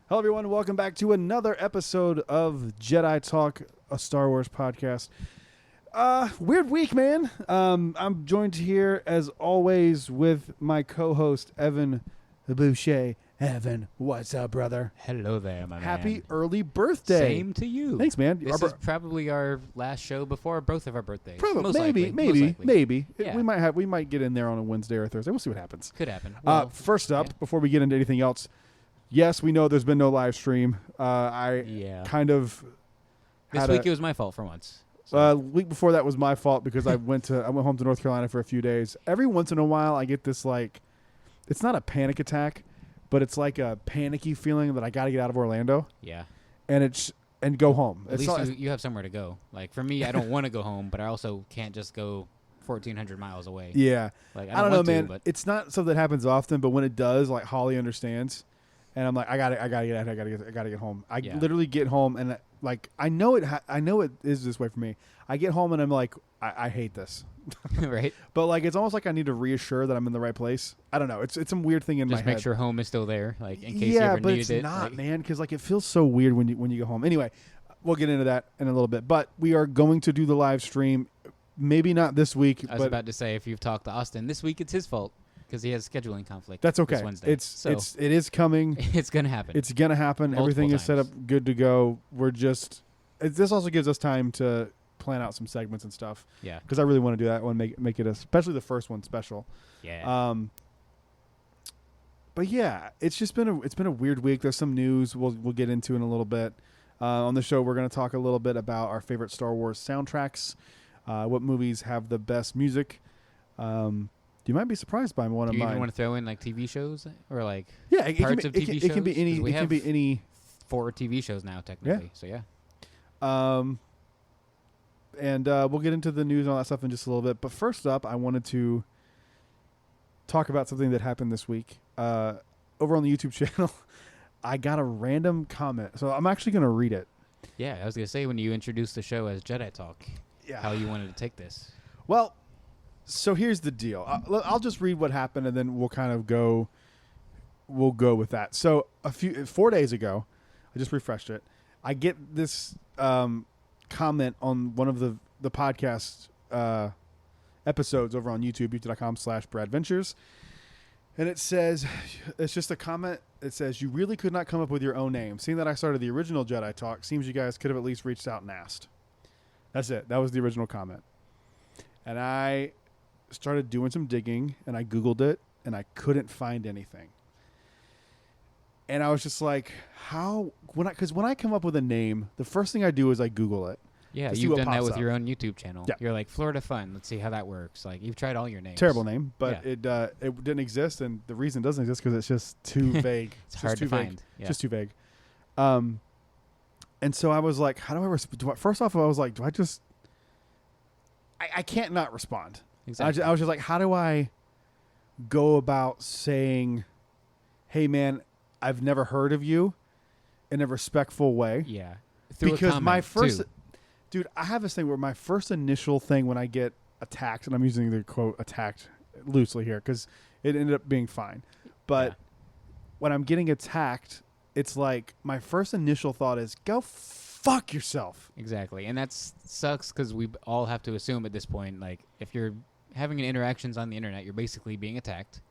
Hello, everyone. Welcome back to another episode of Jedi Talk, a Star Wars podcast. Weird week, man. I'm joined here, as always, with my co-host, Evan Boucher. Evan, what's up, brother? Hello there, my man. Happy early birthday. Same to you. Thanks, man. This is probably our last show before both of our birthdays. Probably, Most likely. maybe. Yeah. We might get in there on a Wednesday or a Thursday. We'll see what happens. Could happen. Well, first up, before we get into anything else, yes, we know there's been no live stream. Kind of. This week it was my fault for once. The week before that was my fault because I went home to North Carolina for a few days. Every once in a while, I get this it's not a panic attack, but it's like a panicky feeling that I got to get out of Orlando. Yeah. And go home. At least you have somewhere to go. Like for me, I don't want to go home, but I also can't just go 1,400 miles away. Yeah. Like I don't know, man. But it's not something that happens often, but when it does, like Holly understands, and I'm like, I gotta get out. I gotta get home. I literally get home and I know it is this way for me. I get home and I'm like, I hate this. Right. But it's almost like I need to reassure that I'm in the right place. I don't know. It's some weird thing in my head. Just make sure home is still there, like in case you ever needed it. Yeah, but it's not, man, because it feels so weird when you go home. Anyway, we'll get into that in a little bit. But we are going to do the live stream. Maybe not this week. I was about to say, if you've talked to Austin this week, it's his fault because he has scheduling conflict. That's okay. This Wednesday. It is coming. It's gonna happen. It's gonna happen. Multiple Everything times. is set up, good to go. This also gives us time to plan out some segments and stuff. Yeah. Because I really want to do that. I want to make it especially the first one special. Yeah. But yeah, it's been a weird week. There's some news we'll get into in a little bit. On the show, we're going to talk a little bit about our favorite Star Wars soundtracks. What movies have the best music? You might be surprised by one of mine. Do you even want to throw in TV shows or parts of TV shows? It can be any. We It can be any. 4 TV shows now, technically. Yeah. So yeah. And we'll get into the news and all that stuff in just a little bit. But first up, I wanted to talk about something that happened this week. Over on the YouTube channel, I got a random comment. So I'm actually going to read it. Yeah, I was going to say when you introduced the show as Jedi Talk, how you wanted to take this. Well, so here's the deal. I'll just read what happened, and then we'll kind of go. We'll go with that. So 4 days ago, I just refreshed it. I get this comment on one of the podcast episodes over on YouTube, youtube.com/BradVentures. And it says, it's just a comment. It says, "You really could not come up with your own name. Seeing that I started the original Jedi Talk, seems you guys could have at least reached out and asked." That's it. That was the original comment. And I started doing some digging, and I Googled it, and I couldn't find anything. And I was just like, because when I come up with a name, the first thing I do is I Google it. Yeah, you've done that with your own YouTube channel. Yeah. You're like, Florida Fun, let's see how that works. Like, you've tried all your names. Terrible name, but it didn't exist, and the reason it doesn't exist because it's just too vague. It's hard to find. Yeah. Just too vague. And so I was like, how do I respond? First off, I was like, do I just... I can't not respond. Exactly. I was just like, how do I go about saying, hey, man, I've never heard of you in a respectful way? Yeah. Because my first... too. Dude, I have this thing where my first initial thing when I get attacked, and I'm using the quote attacked loosely here because it ended up being fine. But when I'm getting attacked, it's like my first initial thought is, go fuck yourself. Exactly. And that sucks because we all have to assume at this point, like, if you're having interactions on the internet, you're basically being attacked.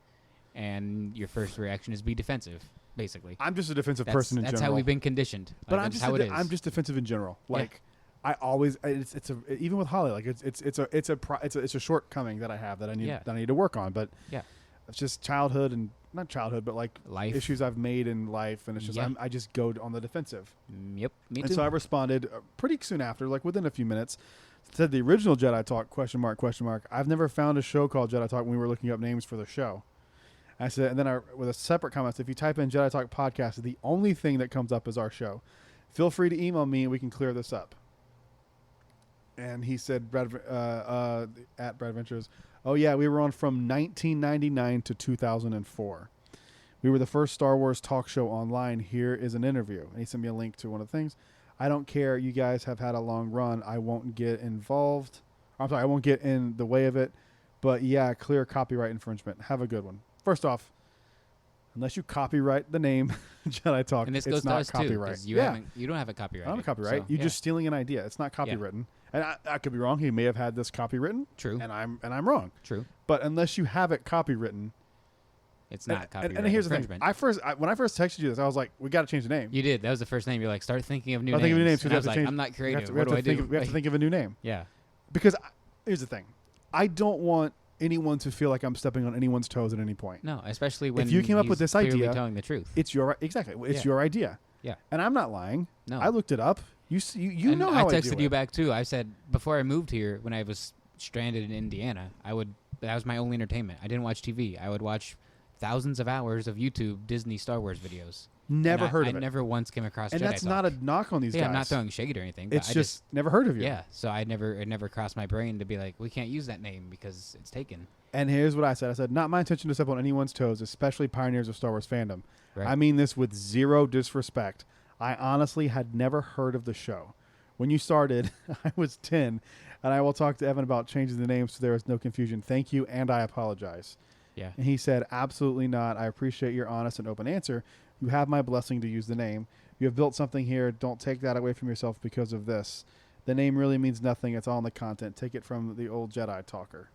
And your first reaction is be defensive, basically. I'm just a defensive person in general. That's how we've been conditioned. But like, I'm just defensive in general. Like, I always even with Holly, like it's a shortcoming that I have that I need to work on. But it's just childhood and not childhood, but like life issues I've made in life, and it's just I just go on the defensive. Yep, me too. And so I responded pretty soon after, like within a few minutes. Said the original Jedi Talk ? I've never found a show called Jedi Talk when we were looking up names for the show. I said, and then with a separate comment, if you type in Jedi Talk podcast, the only thing that comes up is our show. Feel free to email me and we can clear this up. And he said, at Brad Ventures, oh yeah, we were on from 1999 to 2004. We were the first Star Wars talk show online. Here is an interview. And he sent me a link to one of the things. I don't care. You guys have had a long run. I won't get involved. I'm sorry, I won't get in the way of it. But yeah, clear copyright infringement. Have a good one. First off, unless you copyright the name Jedi Talk, And this it's goes to not us too, copyright. 'cause you don't have it copyrighted. I don't have a copyright. so, You're yeah. just stealing an idea. It's not copywritten. And I could be wrong. He may have had this copywritten. True. And I'm wrong. True. But unless you have it copywritten, It's not copyright and here's the thing. infringement. When I first texted you this, I was like, we got to change the name. You did. That was the first name. You're like, start thinking of new I names. think of new names And because I was like, change. I'm not creative. We have What do I do? We have to think of a new name. Yeah. Because here's the thing. I don't want anyone to feel like I'm stepping on anyone's toes at any point. No, especially when If you came up with he's this clearly idea, telling the truth. It's your exactly. It's Yeah. your idea. Yeah. And I'm not lying. No. I looked it up. You And know how I I texted do you it. back too. I said before I moved here, when I was stranded in Indiana, that was my only entertainment. I didn't watch TV. I would watch thousands of hours of YouTube Disney Star Wars videos. Never And heard of I it. never once came across. And Jedi that's Talk. not a knock on these guys. I'm not throwing shade or anything. But It's I just never heard of you. yeah. So it never crossed my brain to be like, we can't use that name because it's taken. And here's what I said. I said, not my intention to step on anyone's toes, especially pioneers of Star Wars fandom. Right. I mean this with zero disrespect. I honestly had never heard of the show. When you started, I was 10, and I will talk to Evan about changing the name so there is no confusion. Thank you, and I apologize. Yeah. And he said, absolutely not. I appreciate your honest and open answer. You have my blessing to use the name. You have built something here. Don't take that away from yourself because of this. The name really means nothing. It's all in the content. Take it from the old Jedi talker.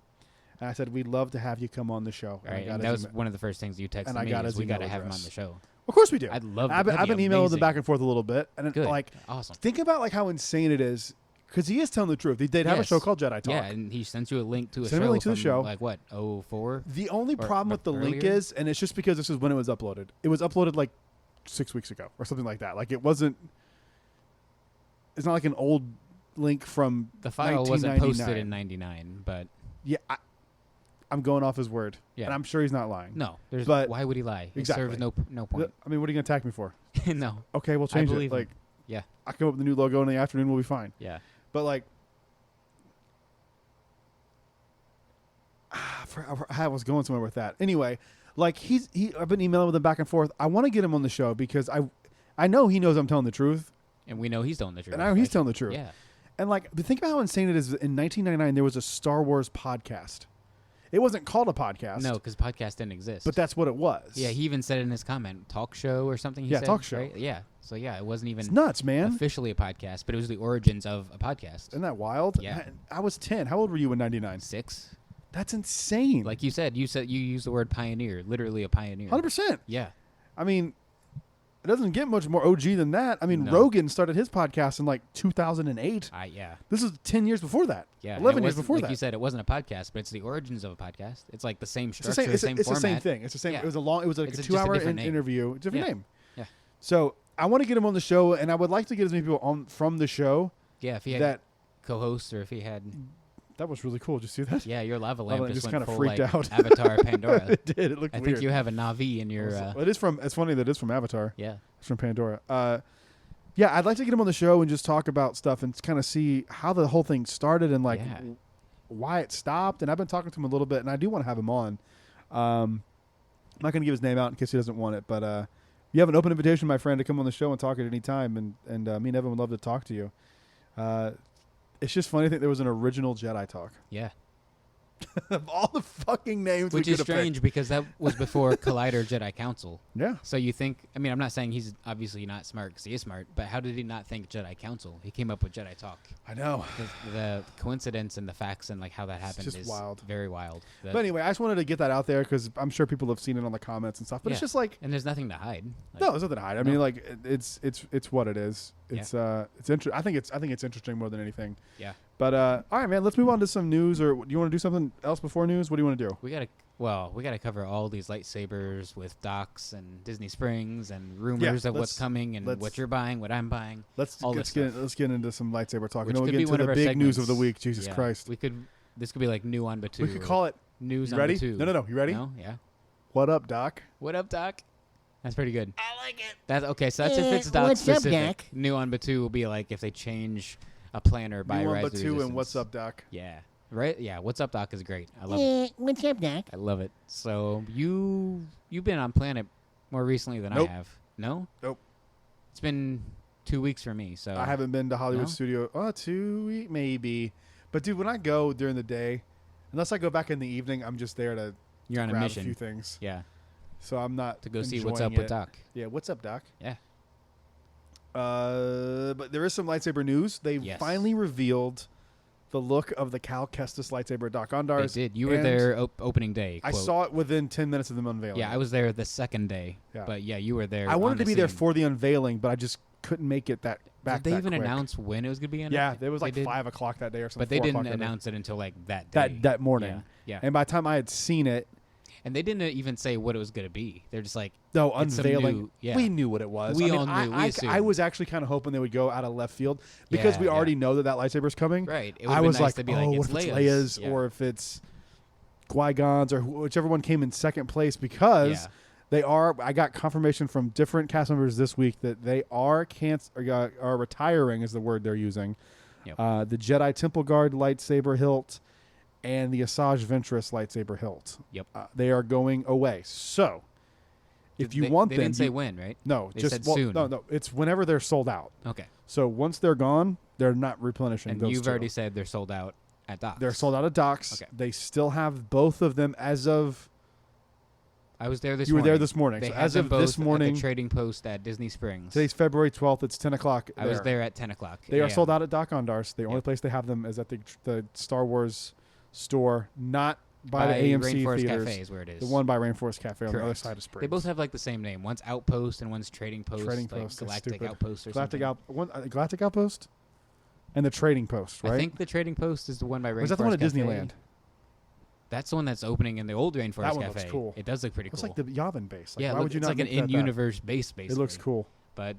And I said, we'd love to have you come on the show. Right. And that was one of the first things you texted and I me. got is his we got to email have him on address. the show. Of course we do. I'd love. I've been that'd be emailing them amazing. back and forth a little bit. And Good. like, Awesome. think about like how insane it is. Because he is telling the truth. They'd have a show Yes. called Jedi Talk. Yeah, and he sent you a link to a Sent me show. a link to the from, show. Like what? 04? The only Or problem with the link earlier? is, and it's just because this is when it was uploaded. It was uploaded like 6 weeks ago or something like that. Like it wasn't. It's not like an old link from The file wasn't posted 1999. in '99, but Yeah, I'm going off his word. Yeah. And I'm sure he's not lying. no. But- why would he lie? It Exactly. serves no point. I mean, what are you going to attack me for? No. Okay, we'll change it. believe him. Like, Yeah. I come up with a new logo in the afternoon. We'll be fine. Yeah. But like, I was going somewhere with that. Anyway, like I've been emailing with him back and forth. I want to get him on the show because I know he knows I'm telling the truth, And we know he's telling the truth. and I know he's Like, telling the truth. Yeah. And like, but think about how insane it is. In 1999, there was a Star Wars podcast. It wasn't called a podcast. No, because podcast didn't exist. but that's what it was. yeah, he even said in his comment, talk show or something. He Yeah, said, talk show. Right? Yeah. So yeah, it wasn't even It's nuts, man. officially a podcast, but it was the origins of a podcast. Isn't that wild? Yeah. I was 10. How old were you in 99? 6. That's insane. Like you said you used the word pioneer, literally a pioneer. 100%. Yeah. I mean, it doesn't get much more OG than that. I mean, No. Rogan started his podcast in like 2008. Yeah. This is 10 years before that. Yeah. and 11 it years wasn't- before like that. you said, it wasn't a podcast, but it's the origins of a podcast. It's like the same It's structure, the same. It's format. the same thing. It's the same. Yeah. It was like It's a just a 2-hour different name. interview. Different Yeah. name. Yeah. So I want to get him on the show, and I would like to get as many people on from the show. Yeah, if he had That co-hosts or if he had that was really cool. Did you see that? yeah, your lava lamp lamp just just went kinda full freaked like out. Avatar Pandora. It did. It looked I weird. think you have a Navi in your It is from. It's funny that it's from Avatar. yeah. It's from Pandora. Yeah, I'd like to get him on the show and just talk about stuff and kind of see how the whole thing started and like Yeah. why it stopped. And I've been talking to him a little bit, and I do want to have him on. I'm not going to give his name out in case he doesn't want it, but you have an open invitation, my friend, to come on the show and talk at any time, and me and Evan would love to talk to you. It's just funny to think there was an original Jedi Talk. Yeah. Of all the fucking names Which we is could have strange because that was before Collider Jedi Council. picked. Yeah. So you think, I mean, I'm not saying he's obviously not smart because he is smart, but how did he not think Jedi Council? He came up with Jedi Talk. I know. The coincidence and the facts and like how that happened just is wild. very wild. But anyway, I just wanted to get that out there because I'm sure people have seen it on the comments and stuff. But it's Yeah. just like, And there's nothing to hide. Like, no, there's nothing to hide. I No. mean, like it's what it is. It's I think it's interesting more than anything. Yeah. But all right, man, let's move on to some news. Or do you want to do something else before news? What do you want to do? We gotta cover all these lightsabers with docks and Disney Springs and rumors of what's coming and let's- what you're buying, what I'm buying. all this stuff. let's get into some lightsaber talk. Which And then we'll could get be into one of the our big news of the segments. week. Jesus Yeah. Christ. This could be like new on Batu. We could call it news you on ready? Batu. No. You ready? No? Yeah. What up, Doc? What up, Doc? That's pretty good. I like it. That's okay. So that's if it's Doc what's up, specific. Doc? New on Batu will be like if they change a planner by New Rise one, of but the two, and Resistance. what's up, Doc? Yeah. Right? Yeah. What's up, Doc is great. I love it. What's up, Doc? I love it. So you've been on Planet more recently than Nope. I have. No? Nope. It's been 2 weeks for me. So I haven't been to Hollywood No? Studio. 2 weeks, maybe. But dude, when I go during the day, unless I go back in the evening, I'm just there to You're on a grab mission. a few things. Yeah. So I'm not to go see what's enjoying up with it. Doc. Yeah, what's up, Doc? Yeah. But there is some lightsaber news. They Yes. finally revealed the look of the Cal Kestis lightsaber at Doc Ondar's. They did. You were and there opening day. I quote. saw it within 10 minutes of them unveiling. Yeah, it. I was there the second day. Yeah. But yeah, you were there. I on wanted the to be there scene. for the unveiling, but I just couldn't make it that back. Did they that even quick. announce when it was going to be? Yeah, it was like they did? 5 o'clock that day or something. But they 4 didn't o'clock that day. announce it until like that day. that morning. Yeah. And by the time I had seen it, And they didn't even say what it was going to be. They're just like, no, It's some unveiling. new- yeah. We knew what it was. We I mean, all knew. We I assumed. was actually kind of hoping they would go out of left field because Yeah, we already yeah. know that lightsaber's coming. right. It I would've was been nice like, to be oh, like, what it's if it's Leia's? Leia's or if it's Qui-Gon's or whichever one came in second place because Yeah. they are. I got confirmation from different cast members this week that they are are retiring is the word they're using. Yep. The Jedi Temple Guard lightsaber hilt and the Asajj Ventress lightsaber hilt. Yep. They are going away. So if you they, want they them, didn't say you- when, right? no, They just said well, soon. no. It's whenever they're sold out. Okay. So once they're gone, they're not replenishing. And those you've two. already said they're sold out at Doc's. They're sold out of Doc's. Okay. They still have both of them as of. I was there this You were morning. there this morning. They So had as them of both this morning, at the trading post at Disney Springs. today's February 12th. It's 10 o'clock. I was there at 10 o'clock. They are a.m. sold out at Doc Ondar's. The only Yep. place they have them is at the Star Wars store, not by the AMC Rainforest theaters. Cafe is where it is. The one by Rainforest Cafe on the other Correct. side of Springs. They both have like the same name. One's Outpost and one's Trading Post. Trading like Post. That's Galactic stupid. Outpost or Galactic something. Galactic Outpost, and the Trading Post, right? I think the Trading Post is the one by Rainforest Or is that the one at Cafe. Disneyland? That's the one that's opening in the old Rainforest That one Cafe. looks cool. It does look pretty It's cool. like the Yavin base. Like, yeah, why would you it's not like an make that that? in-universe base, basically. It looks cool. But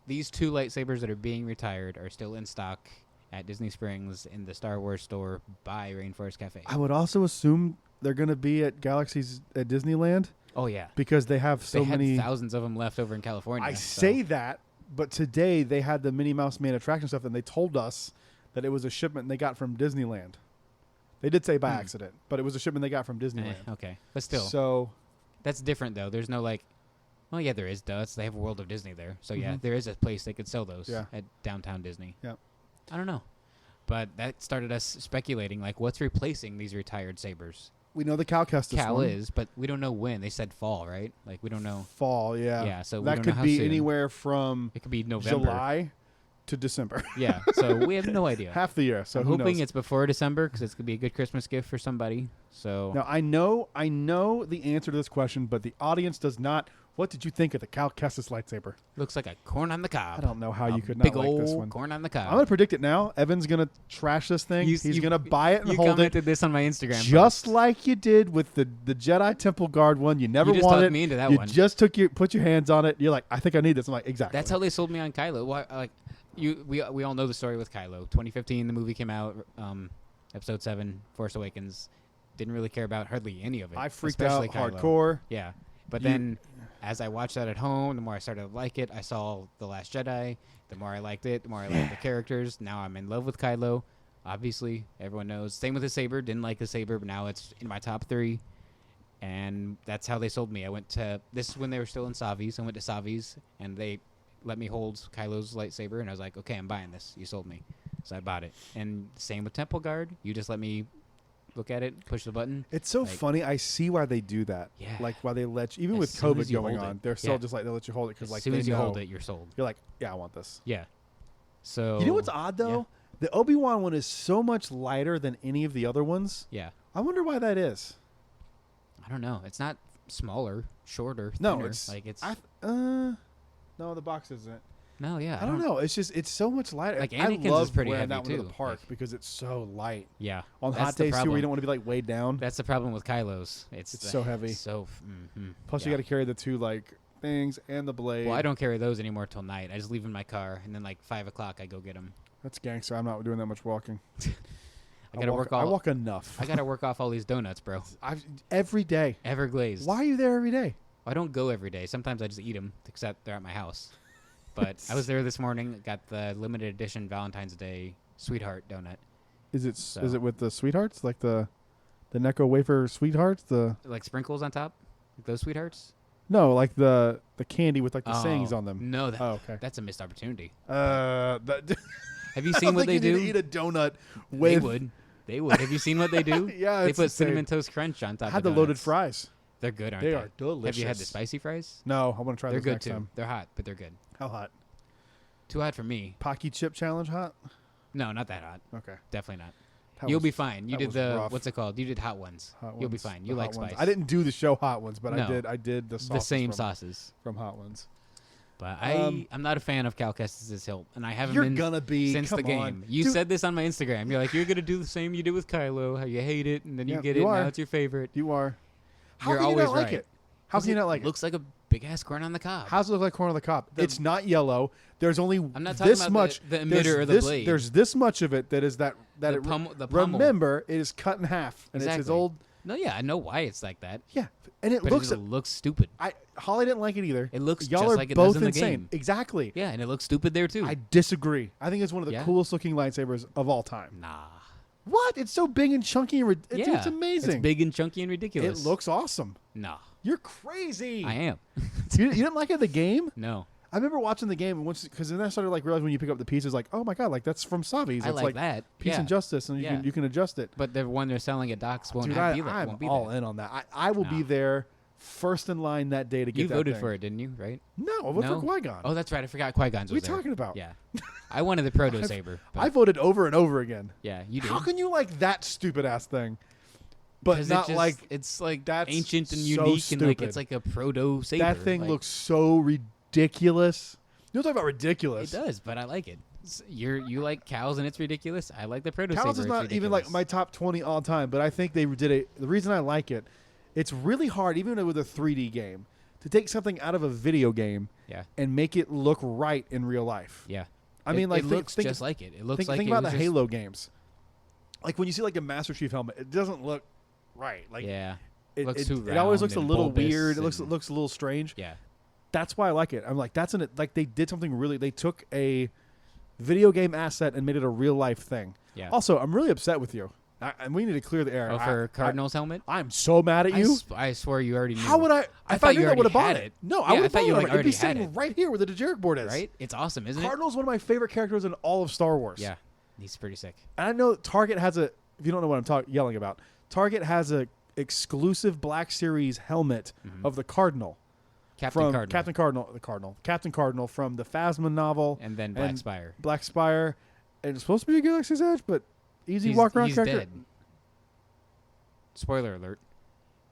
these two lightsabers that are being retired are still in stock at Disney Springs in the Star Wars store by Rainforest Cafe. I would also assume they're going to be at Galaxy's at Disneyland Oh yeah, because they have so they had many. thousands of them left over in California. I so- say that, but today they had the Minnie Mouse Man attraction stuff, and they told us that it was a shipment they got from Disneyland. They did say by accident, but it was a shipment they got from Disneyland. okay, but still, So that's different though. There's no like, well, yeah, there is. Duh, they have World of Disney there, so yeah, Mhm. there is a place they could sell those Yeah. at downtown Disney. Yep. I don't know, but that started us speculating like, what's replacing these retired sabers? we know the Cal Kestis Cal one. is, but we don't know when. They said fall, right? Like we don't know. Fall, yeah. Yeah, so we that don't could know how be soon. anywhere from It could be November. July to December. Yeah, so we have no idea. Half the year. So I'm who hoping knows? it's before December because it's gonna be a good Christmas gift for somebody. So Now I know the answer to this question, but the audience does not. What did you think of the Cal Kestis lightsaber? looks like a corn on the cob. I don't know how A you could not big like old this one. corn on the cob. I'm gonna predict it now. Evan's gonna trash this thing. You- He's you- gonna buy it and you hold it, commented this on my Instagram. just post. like you did with the Jedi Temple Guard one. You never You just wanted talked it. me into that you one. just put your hands on it. You're like, I think I need this. I'm like, exactly. That's how they sold me on Kylo. Why, like, we all know the story with Kylo. 2015, the movie came out. Episode 7, Force Awakens. Didn't really care about hardly any of it. I freaked out especially Kylo. hardcore. Yeah, but You- then as I watched that at home, the more I started to like it. I saw The Last Jedi. The more I liked it, the more I liked the characters. Now I'm in love with Kylo. Obviously, everyone knows. Same with the saber. Didn't like the saber, but now it's in my top 3. And that's how they sold me. I went to this is when they were still in Savi's. I went to Savi's, and they let me hold Kylo's lightsaber, and I was like, okay, I'm buying this. You sold me, so I bought it. And same with Temple Guard. You just let me look at it, push the button. It's so Like- funny. I see why they do that. Yeah. Like why they let you, even As with soon COVID as you going hold it. on, they're still Yeah. just like they let you hold it because As like soon they as you know. hold it, you're sold. You're like, yeah, I want this. Yeah. So You know what's odd though? yeah. The Obi-Wan one is so much lighter than any of the other ones. Yeah. I wonder why that is. I don't know. It's not smaller, shorter. No, thinner. it's like it's no, the box isn't. no, yeah. I don't know. It's just it's so much lighter. Like, I Anakin's is love pretty wearing heavy, that one to too. the park Like- because it's so light. Yeah. On That's hot the days too, where problem. you don't want to be like weighed down. That's the problem with Kylo's. It's so heavy. So. Plus, you got to carry the two like things and the blade. Well, I don't carry those anymore till night. I just leave them in my car, and then like 5 o'clock, I go get them. That's gangster. I'm not doing that much walking. I gotta work I all. walk enough. I gotta work off all these donuts, bro. Every day. Everglazed. Why are you there every day? I don't go every day. Sometimes I just eat them, except they're at my house. But I was there this morning. Got the limited edition Valentine's Day Sweetheart donut. Is it So- is it with the sweethearts like the Necco wafer sweethearts? The Like sprinkles on top. Like those sweethearts. no, like the candy with like the Oh, sayings on them. No, Oh, okay. that's a missed opportunity. That, Have you I seen don't what think they you do? need to eat a donut They with. would. They would. Have you seen what they do? Yeah, They it's put the same. Cinnamon Toast Crunch on top. I had of the loaded donuts. fries. They're good, aren't They they? are delicious. Have you had the spicy fries? No, I want to try They're those good next too. time. They're hot, but they're good. How hot? Too hot for me. Pocky chip challenge hot? No, not that hot. Okay. Definitely not. That You'll was- be fine. You that did was the rough. what's it called? You did hot ones. Hot You'll be ones. fine. The You like hot ones. spice. I didn't do the show hot ones, but No. I did the sauces the same from, sauces. from hot ones. But Um, I'm not a fan of Cal Kestis' Hilt, and I haven't You're been gonna be since come the game. on. You Dude, said this on my Instagram. You're like, you're gonna do the same you did with Kylo. How you hate it, and then you Yeah, get you it. are. Now it's your favorite. you are. How You're can you always not like right. it? How can you not like it? Looks like a big ass corn on the cob. How's it look like corn on the cob? The- It's not yellow. There's only I'm not talking this about much. the emitter there's or the this, blade. There's this much of it that is that the it, pummel. remember it is cut in half and it's his Exactly. old No, yeah, I know why it's like that. yeah and it But looks it looks stupid. Holly didn't like it either. It looks Y'all just are like it both does in the insane. game. Exactly. Yeah, and it looks stupid there too. I disagree. I think it's one of the Yeah? coolest looking lightsabers of all time. Nah. What? It's so big and chunky and dude, Yeah, it's amazing. It's big and chunky and ridiculous. It looks awesome. Nah. You're crazy. I am. You didn't like it in the game? No. I remember watching the game once because then I started like realizing when you pick up the pieces, like, oh my god, like that's from Savi's. I It's like that. Peace Yeah. and Justice, and Yeah. you can adjust it. But the one they're selling at Doc's won't Dude, have I'm won't be all there. in on that. I will be No. there first in line that day to get You that voted thing. for it, didn't you? Right? No, I voted No? for Qui-Gon. Oh, that's right. I forgot Qui-Gon's what are was you there. talking about? Yeah. I wanted the Proto Saber. I voted over and over again. Yeah, you did. How can you like that stupid ass thing? But 'Cause not like it's like that's ancient and so unique and like stupid. it's like a proto saber. that thing like, looks so ridiculous. You don't talk about ridiculous. It does, but I like it. You like cows and it's ridiculous. I like the proto saber. Cows is it's not even like ridiculous. my top 20 all time, but I think they did it. The reason I like it, it's really hard, even with a 3D game, to take something out of a video game Yeah. and make it look right in real life. Yeah. I mean, like it think, looks think, just like it. It looks think, like think it about was the just- Halo games. Like when you see like a Master Chief helmet, it doesn't look right. Like Yeah. it, looks it, too it always round looks a and little bulbous weird. It and- looks a little strange. Yeah. That's why I like it. I'm like, that's like they did something really. They took a video game asset and made it a real life thing. Yeah. Also, I'm really upset with you. And we need to clear the air. Oh, for Cardinals helmet? I'm so mad at you. I swore you already knew. How would I? I If thought I knew you that, would have already bought had it. it. No, Yeah, I would I thought you have like It'd be already had sitting it. right here where the Dejarik board is. Right? It's awesome, isn't Cardinal's one of my favorite characters in all of Star Wars. it? Yeah. He's pretty sick. And I know Target has a. If you don't know what I'm yelling about, Target has a exclusive Black Series helmet of the Cardinal. Captain Cardinal. Captain Cardinal from the Phasma novel and then Black Spire. Black Spire, and it's supposed to be a Galaxy's Edge, but easy He's, walk around he's character. dead. Spoiler alert.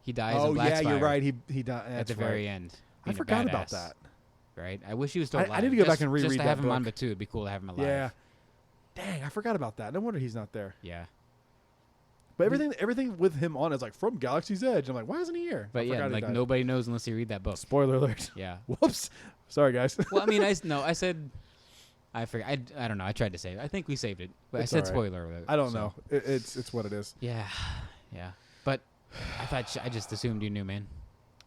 He dies Oh in Black yeah, Spire you're right. He died at the very end. I being a forgot about badass, that. Right? I wish he was still I alive. need to go back Just- and reread Just to that have him on, book. but too, it'd be cool to have him alive. Yeah. Dang, I forgot about that. No wonder he's not there. Yeah. But everything with him on is like from Galaxy's Edge. I'm like, why isn't he here? But I yeah, forgot he like died. nobody knows unless you read that book. Spoiler alert. Yeah. Whoops. Sorry, guys. Well, I mean, I said, I forgot. I don't know. I tried to save it. I think we saved it, but It's I said all right. spoiler alert. I don't so- know. It's what it is. Yeah, yeah. But I thought I just assumed you knew, man.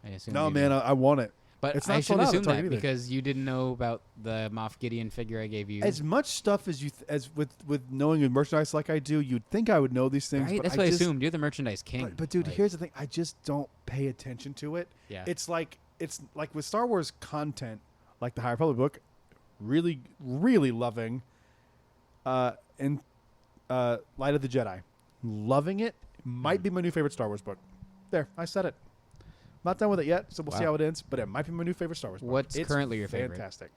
I assumed. No, you man, knew. I want it. But it's I not sold shouldn't out at assume that Target either. because you didn't know about the Moff Gideon figure I gave you. As much stuff as as with knowing your merchandise like I do, you'd think I would know these things. Right? But That's I what I just, assumed. You're the merchandise king. But dude, Like, here's the thing. I just don't pay attention to it. Yeah. It's like with Star Wars content, like the High Republic book, really, really loving. And Light of the Jedi, loving it. Might be my new favorite Star Wars book. There, I said it. Not done with it yet, so we'll see Wow. how it ends. But it might be my new favorite Star Wars book. What's It's currently your favorite? Fantastic.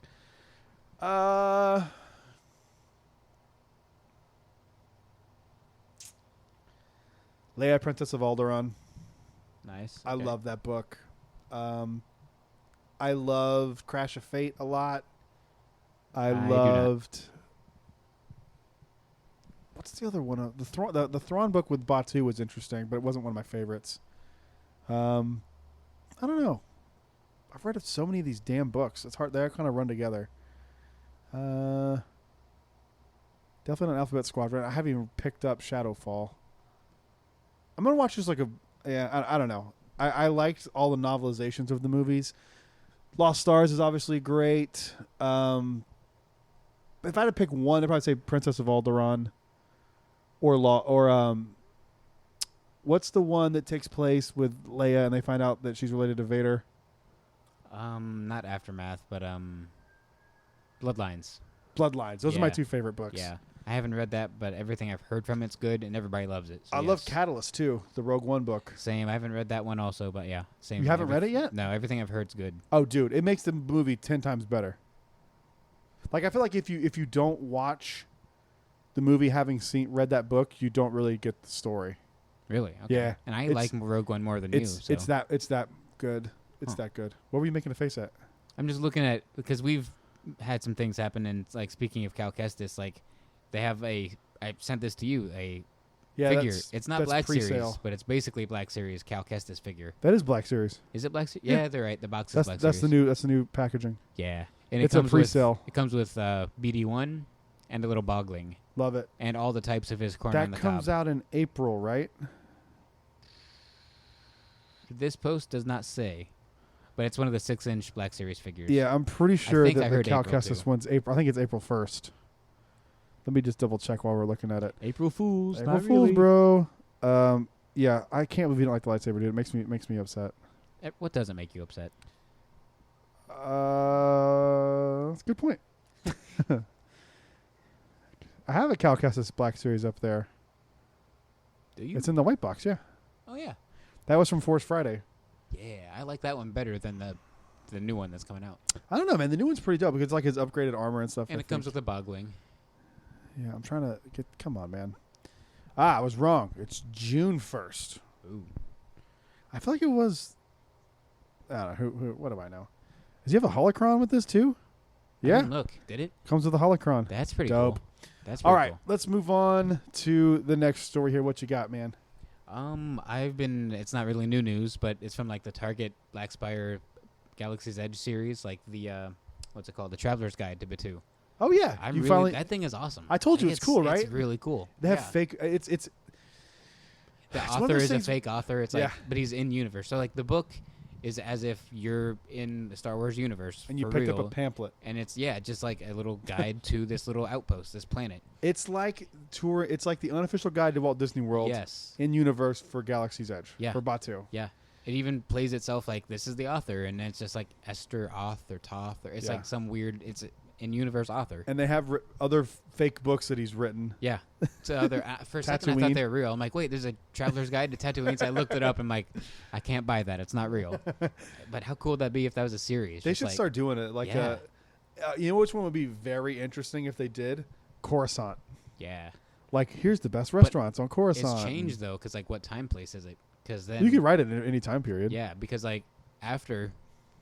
Leia, Princess of Alderaan. Nice. I okay. love that book. I loved Crash of Fate a lot. I do not. loved. What's the other one? The Thrawn book with Batu was interesting, but it wasn't one of my favorites. I don't know. I've read so many of these damn books. It's hard. They kind of run together. Definitely not Alphabet Squadron. I haven't even picked up Shadowfall. I'm gonna watch just like I don't know. I liked all the novelizations of the movies. Lost Stars is obviously great. If I had to pick one, I'd probably say Princess of Alderaan, or what's the one that takes place with Leia and they find out that she's related to Vader? Not Aftermath, but Bloodlines. Bloodlines. Those are my Yeah. two favorite books. Yeah. I haven't read that, but everything I've heard from it's good, and everybody loves it. So I love yes. Catalyst too, the Rogue One book. Same. I haven't read that one also, but yeah, same. You haven't read it yet? No, everything I've heard's good. Oh, dude, it makes the movie 10 times better. Like, I feel like if you don't watch the movie having read that book, you don't really get the story. Really? Okay. Yeah. And I It's- like Rogue One more than you. So. It's that good. It's that good. What were you making a face at? I'm just looking at, because we've had some things happen, and like speaking of Cal Kestis, like they have I sent this to you, a figure. It's not that's Black pre-sale. Series, but it's basically Black Series Cal Kestis figure. That is Black Series. Is it Black Series? Yeah. Yeah, they're right. The box is Black That's Series. the new packaging. Yeah. And It's a pre-sale. It comes with BD1 and a little bogling Love it. and all the types of his corn on That the comes cob. out in April, right? This post does not say, but it's one of the 6-inch Black Series figures. Yeah, I'm pretty sure think that I the heard Cal April, Kestis too. one's April. I think it's April 1st. Let me just double check while we're looking at it. April Fools. April not Fools, really. bro. Yeah, I can't believe you don't like the lightsaber, dude. It makes me upset. What doesn't make you upset? That's a good point. I have a Cal Kestis Black Series up there. Do you? It's in the white box, yeah. Oh, yeah. That was from Force Friday. Yeah, I like that one better than the new one that's coming out. I don't know, man. The new one's pretty dope because it's like his upgraded armor and stuff. And it comes with a bogling. Yeah, I'm trying to get. Come on, man. I was wrong. It's June 1st. Ooh. I feel like it was. I don't know. Who? What do I know? Does he have a holocron with this too? I Yeah, didn't look, did it? comes with a holocron. That's pretty Dope. cool. That's All pretty right, let's move on to the next story here. What you got, man? cool. It's not really new news, but it's from like the Target Black Spire Galaxy's Edge series, like the what's it called, the Traveler's Guide to Batuu. Oh yeah, I'm you really, finally. that thing is awesome. I told you Like, it's cool, right? It's really cool. They have Yeah. fake. It's The it's one of author those is a things- fake author. It's like, Yeah. but he's in universe. So like the book is as if you're in the Star Wars universe and you for picked real. up a pamphlet. And it's just like a little guide to this little outpost, this planet. It's like tour. It's like the unofficial guide to Walt Disney World. Yes. In universe for Galaxy's Edge. Yeah. For Batuu. Yeah. It even plays itself like this is the author, and then it's just like Esther Oth or Toth, or it's Yeah. like some weird. It's in universe author. And they have other fake books that he's written. Yeah. So other for a second I Tatooine. thought they were real. I'm like, wait, there's a Traveler's Guide to Tatooine. So I looked it up. and I'm like, I can't buy that. It's not real. But how cool would that be if that was a series? They Just should like, start doing it. Like, Yeah. you know which one would be very interesting if they did? Coruscant. Yeah. Like, here's the best restaurants on Coruscant. It's changed though, because like what time place is it? Because then You could write it in any time period. Yeah, because like after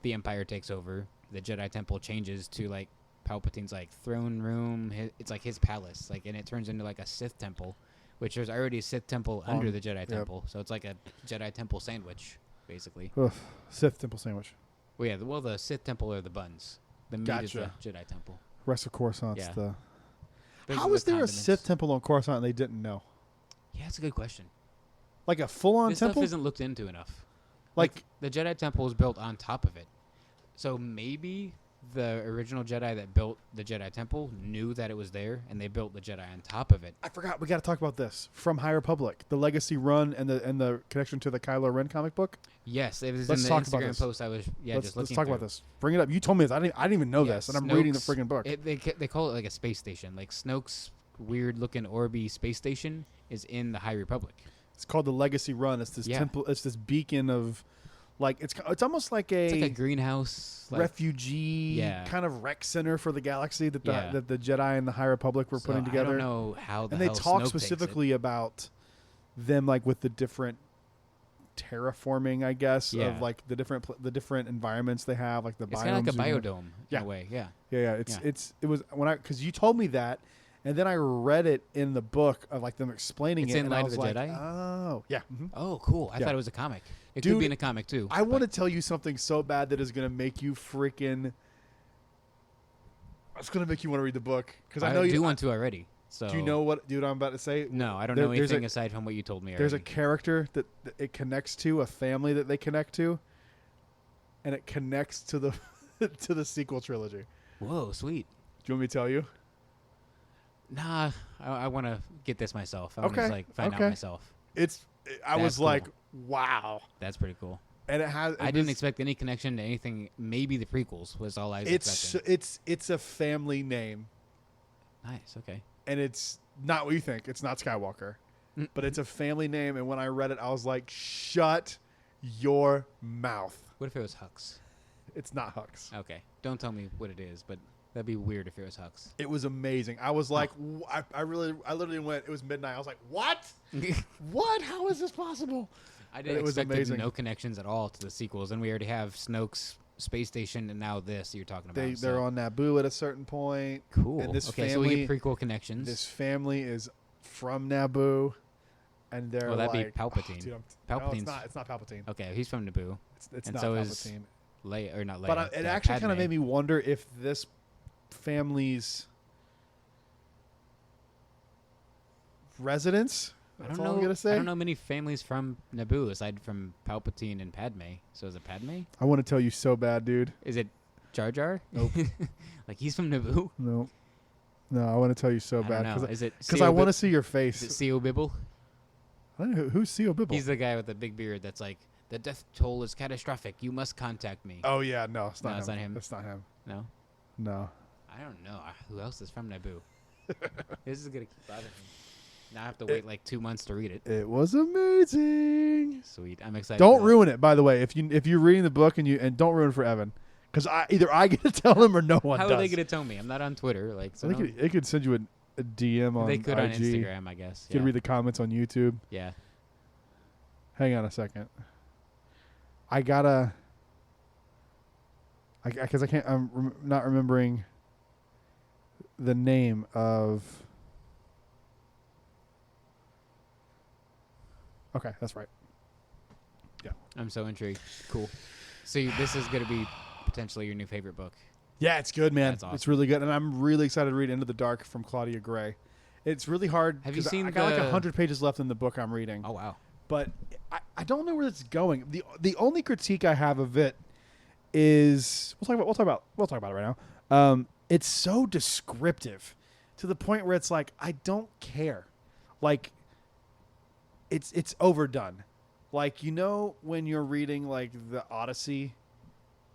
the Empire takes over, the Jedi Temple changes to like Palpatine's like throne room. It's like his palace, like, and it turns into like a Sith temple, which there's already a Sith temple under the Jedi Temple, so it's like a Jedi Temple sandwich, basically. Ugh, Sith Temple sandwich. Well, yeah, the Sith Temple are the buns. The meat is the Gotcha. Jedi Temple. Rest of Coruscant's Yeah. the. Those How are the is there a condiments. Sith Temple on Coruscant and they didn't know? Yeah, that's a good question. Like a full-on This temple? stuff isn't looked into enough. Like, The Jedi Temple is built on top of it. So maybe the original Jedi that built the Jedi Temple knew that it was there, and they built the Jedi on top of it. I forgot. We got to talk about this from High Republic, the Legacy run and the connection to the Kylo Ren comic book. Yes, it was Let's in the talk about Instagram this. post I was just let's looking talk about through. this. Bring it up. You told me this. I didn't even know Yeah, this, and I'm reading the Snoke's- friggin' book. They call it like a space station. Like Snoke's weird-looking Orby space station is in the High Republic. It's called the Legacy Run. It's this temple. It's this beacon of, like, it's almost like It's like a greenhouse. Like, refugee kind of rec center for the galaxy that the Jedi and the High Republic were putting together. I don't know how the and they hell talk Snoke takes it. specifically about them, like with the different terraforming, I guess, of like the different environments they have, like the It's biomes. kind of like a and- biodome in a way. Yeah. Yeah. It was because you told me that, and then I read it in the book of like them explaining It's it. in and Light I of was the like, Jedi? Oh, yeah. Oh, cool. I Yeah. thought it was a comic. It Dude, could be in a comic too. I want to tell you something so bad that is going to make you freaking. It's going to make you want to read the book because I know you do want to already. So Do you know what, dude? I'm about to say. No, I don't There- know there's anything a- aside from what you told me. There's a already. character that it connects to, a family that they connect to, and it connects to the to the sequel trilogy. Whoa, sweet. Do you want me to tell you? Nah, I want to get this myself. I want Okay, to like find out okay. myself. I was cool. like, wow, That's pretty cool. and it has. I didn't expect any connection to anything. Maybe the prequels was all I was It's expecting. it's a family name. Nice. Okay. and it's not what you think. It's not Skywalker, but it's a family name. And when I read it, I was like, "Shut your mouth." What if it was Hux? It's not Hux. Okay, don't tell me what it is, but that'd be weird if it was Hux. It was amazing. I was like, I literally went. It was midnight. I was like, "What? What? How is this possible?" I didn't expect no connections at all to the sequels, and we already have Snoke's space station, and now this you're talking about. They're on Naboo at a certain point. Cool. And this okay, family, so we get prequel connections. This family is from Naboo, and they're well, that'd like, be Palpatine. Dude, Palpatine's no, it's not Palpatine. Okay, he's from Naboo. It's and not so Palpatine. Is Leia, or not Leia. But it actually kind of made me wonder if this family's residence. That's all I'm gonna say. I don't know many families from Naboo aside from Palpatine and Padme. So is it Padme? I want to tell you so bad, dude. Is it Jar Jar? Nope. Like he's from Naboo? No, I want to tell you so bad because I want to see your face. Is it C.O. Bibble? I don't know who's C.O. Bibble. He's the guy with the big beard that's like, the death toll is catastrophic. You must contact me. Oh yeah, no, it's not him. It's not him. It's not him. No. I don't know who else is from Naboo. This is gonna keep bothering me. Now I have to wait like 2 months to read it. It was amazing. Sweet, I'm excited. Don't ruin it, by the way. If you're reading the book and don't ruin it for Evan, because either I get to tell him or no one does. How are they gonna tell me? I'm not on Twitter. Like, so they could send you a DM on. They could IG. on Instagram, I guess. You could read the comments on YouTube. Yeah. Hang on a second. I gotta. Because I can't. I'm not remembering the name of. Okay, that's right. Yeah. I'm so intrigued. Cool. So this is going to be potentially your new favorite book. Yeah, it's good, man. That's awesome. It's really good, and I'm really excited to read Into the Dark from Claudia Gray. It's really hard. Have you seen I got like 100 pages left in the book I'm reading. Oh, wow. But I don't know where it's going. The only critique I have of it is we'll talk about it right now. It's so descriptive to the point where it's like I don't care. Like it's overdone. Like when you're reading like the Odyssey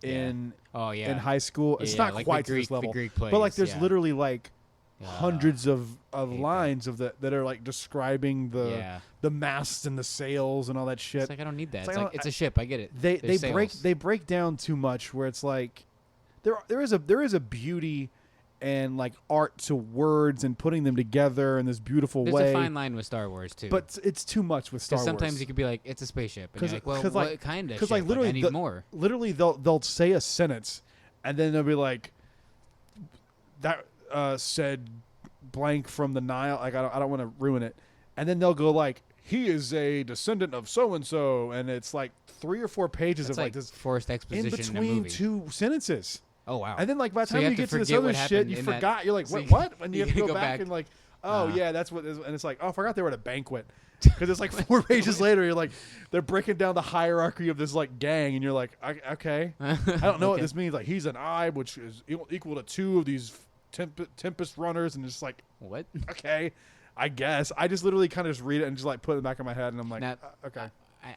in high school, it's not like quite the Greek, to this level. The Greek plays, but like there's literally like hundreds of lines that are like describing the masts and the sails and all that shit. It's like I don't need that. It's like it's a ship. I get it. They break down too much where it's like there is a beauty and like art to words and putting them together in this beautiful way. There's a fine line with Star Wars too. But it's too much with Star Wars. Sometimes you could be like, it's a spaceship, and you're like, well, what kind of ship? Like literally, I need more. Literally, they'll say a sentence, and then they'll be like, that said blank from the Nile. Like I don't want to ruin it, and then they'll go like, he is a descendant of so and so, and it's like 3 or 4 pages That's of like this forced exposition in between two sentences. Oh wow! And then like by the time you get to this other shit, you forgot. You're like, what? And you have to go back and like, oh yeah, that's what. And it's like, oh, I forgot they were at a banquet. Because it's like 4 pages later, you're like, they're breaking down the hierarchy of this like gang, and you're like, okay, I don't know what this means. Like he's an eye, which is equal to 2 of these Tempest runners, and it's like, what? Okay, I guess. I just literally kind of just read it and just like put it in the back of my head, and I'm like, okay.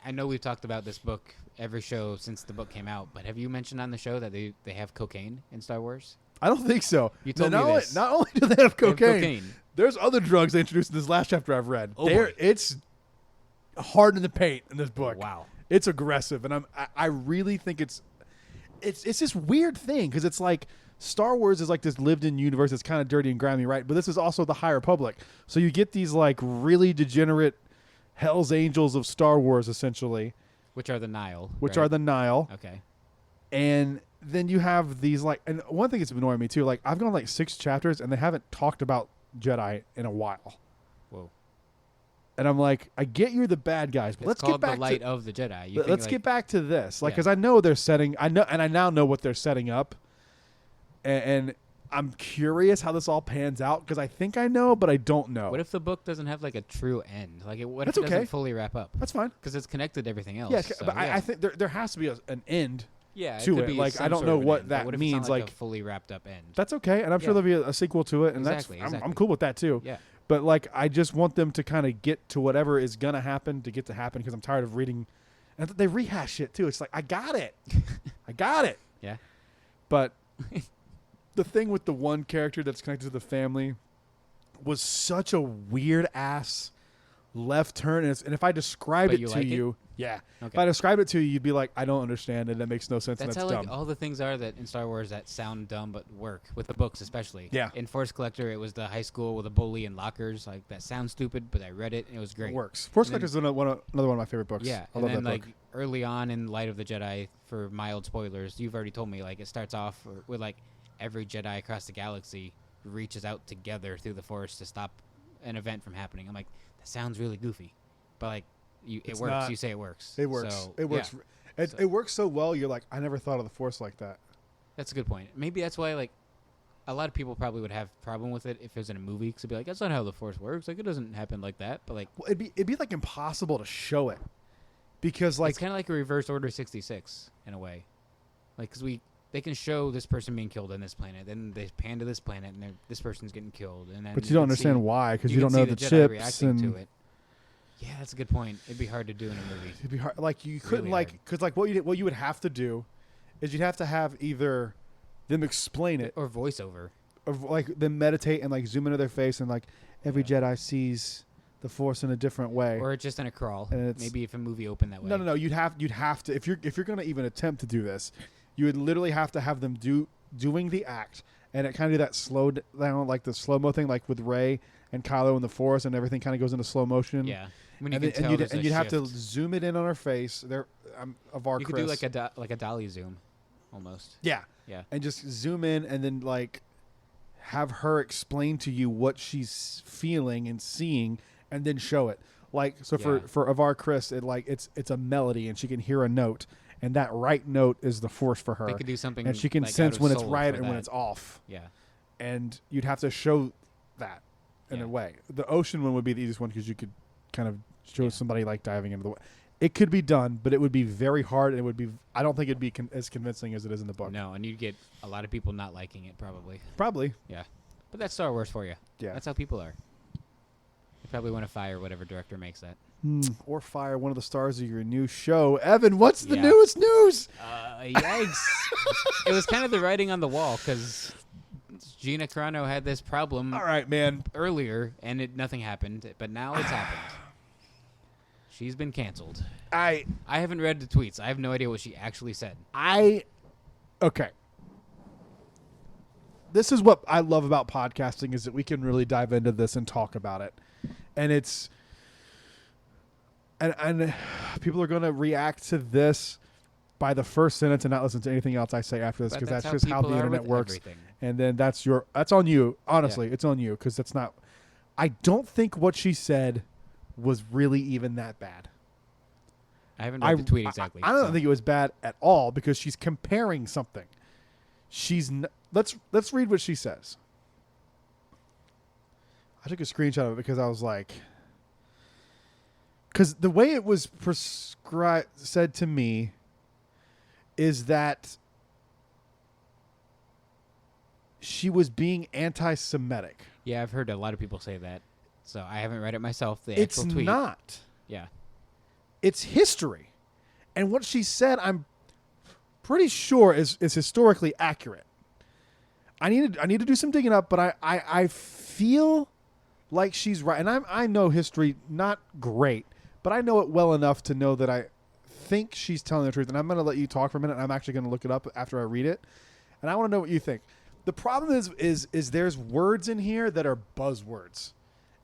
I know we've talked about this book every show since the book came out, but have you mentioned on the show that they have cocaine in Star Wars? I don't think so. You told me this. Not only do they have cocaine, there's other drugs they introduced in this last chapter I've read. It's hard in the paint in this book. Wow. It's aggressive, and I really think it's this weird thing because it's like Star Wars is like this lived-in universe that's kind of dirty and grimy, right? But this is also the High Republic, so you get these like really degenerate Hell's Angels of Star Wars, essentially. Which are the Nile. Are the Nile. Okay. And then you have these like, and one thing that's annoying me too, like I've gone like 6 chapters and they haven't talked about Jedi in a while. Whoa. And I'm like, I get you're the bad guys, but let's get back the light of the Jedi. Let's get back to this, like, because I know they're setting. I now know what they're setting up, and I'm curious how this all pans out because I think I know, but I don't know. What if the book doesn't have like a true end? Like, what if it doesn't fully wrap up? That's fine because it's connected to everything else. Yeah, but I think there has to be an end. Yeah, to it. Like I don't know what that means. Like a fully wrapped up end. That's okay, and I'm sure there'll be a sequel to it, and I'm cool with that too. Yeah. But like, I just want them to kind of get to whatever is gonna happen to get to happen because I'm tired of reading, and they rehash shit too. It's like I got it. Yeah. But the thing with the one character that's connected to the family, was such a weird ass left turn. And if I describe But it you to like it? you, yeah. If Okay. I describe it to you, you'd be like, I don't understand it. That makes no sense. That's and how that's like dumb. all the things are that in Star Wars that sound dumb but work with the books especially. Yeah. In Force Collector, it was the high school with a bully and lockers. Like that sounds stupid, but I read it and it was great. It works. Force And then- Collector is another one of my favorite books. Yeah, I and love then that like book. early on in Light of the Jedi, for mild spoilers, you've already told me like it starts off with like every Jedi across the galaxy reaches out together through the Force to stop an event from happening. I'm like, that sounds really goofy, but like it It's works. not. You say it works. It works. So, It works. yeah. It works so well. You're like, I never thought of the Force like that. That's a good point. Maybe that's why like a lot of people probably would have a problem with it if it was in a movie, because it'd be like, that's not how the Force works. Like it doesn't happen like that. But like Well, it'd be like impossible to show it because like it's kind of like a reverse Order 66 in a way, like because they can show this person being killed on this planet, then they pan to this planet, and this person's getting killed, and then but you don't can understand see- why because you can don't know see the Jedi chips reacting and to it. Yeah, that's a good point. It'd be hard to do in a movie. it'd be hard. Like you couldn't Really like hard. because like what you would have to do is you'd have to have either them explain it Or voiceover. or like them meditate and like zoom into their face and like every Yeah. Jedi sees the Force in a different way. Or just in a crawl. And it's- Maybe if a movie opened that way. No. You'd have to if you're gonna even attempt to do this, you would literally have to have them doing the act, and it kind of do that slow down like the slow mo thing, like with Rey and Kylo in the Force, and everything kind of goes into slow motion. Yeah. When you And, can then, tell you'd, there's and a you'd have to shift. zoom it in on her face. There, of our You could do like a dolly zoom, almost. yeah, Yeah. and just zoom in and then like have her explain to you what she's feeling and seeing, and then show it. Like so Yeah. for Avar Chris, it's a melody and she can hear a note, and that right note is the Force for her, They could do something and she can like, out sense of when it's Soul right for and when that. it's off. Yeah. And you'd have to show that in Yeah. a way. The ocean one would be the easiest one because you could kind of show Yeah. somebody like diving into the water. It could be done, but it would be very hard, and it would be. I don't think it'd be as convincing as it is in the book. No, and you'd get a lot of people not liking it probably. Probably. Yeah. But that's Star Wars for you. Yeah. That's how people are. They probably want to fire whatever director makes that. Or fire one of the stars of your new show. Evan, what's the Yeah. newest news? Yikes. It was kind of the writing on the wall because Gina Carano had this problem All right, man. earlier and nothing happened, but now it's happened. She's been canceled. I I haven't read the tweets. I have no idea what she actually said. okay. This is what I love about podcasting is that we can really dive into this and talk about it. And it's and people are going to react to this by the first sentence and not listen to anything else I say after this But because that's how just how people the are internet with works. everything. And then that's on you. Honestly, it's on you because that's not. I don't think what she said was really even that bad. I haven't read the tweet exactly. I don't so- think it was bad at all because she's comparing something. Let's read what she says. I took a screenshot of it because I was like, because the way it was said to me is that she was being anti-Semitic. Yeah, I've heard a lot of people say that. So I haven't read it myself. The It's actual tweet. not. Yeah. It's history. And what she said, I'm pretty sure is historically accurate. I need to do some digging up, but I feel like she's right. And I know history not great, but I know it well enough to know that I think she's telling the truth. And I'm going to let you talk for a minute. And I'm actually going to look it up after I read it. And I want to know what you think. The problem is there's words in here that are buzzwords.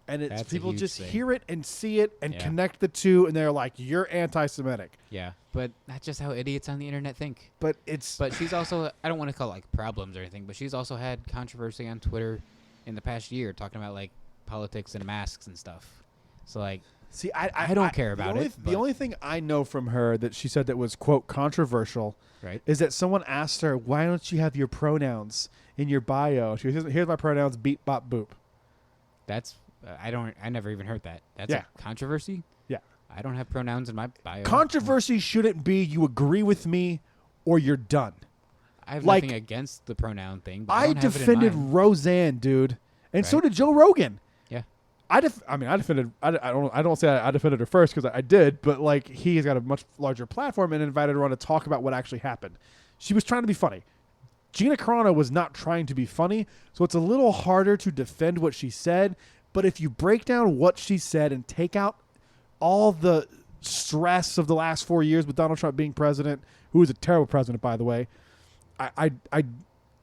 And it's That's a people huge just thing. hear it and see it and Yeah. connect the two, and they're like, "You're anti-Semitic." Yeah. But that's just how idiots on the internet think. But it's But she's also, I don't want to call it like problems or anything, but she's also had controversy on Twitter in the past year talking about like politics and masks and stuff. So like, see, I don't care about it, The but- only thing I know from her that she said that was quote controversial right? is that someone asked her, "Why don't you have your pronouns in your bio?" She goes, "Here's my pronouns: beep, bop, boop." That's, I never even heard that. That's Yeah. a controversy? Yeah. I don't have pronouns in my bio. Controversy shouldn't be you agree with me or you're done. I have like, nothing against the pronoun thing, but I don't have defended it in mine. Roseanne, dude, and so Right. did Joe Rogan. Yeah. I defended. I don't say I defended her first because I did, but like he's got a much larger platform and invited her on to talk about what actually happened. She was trying to be funny. Gina Carano was not trying to be funny, so it's a little harder to defend what she said. But if you break down what she said and take out all the stress of the last 4 years with Donald Trump being president, who is a terrible president, by the way, I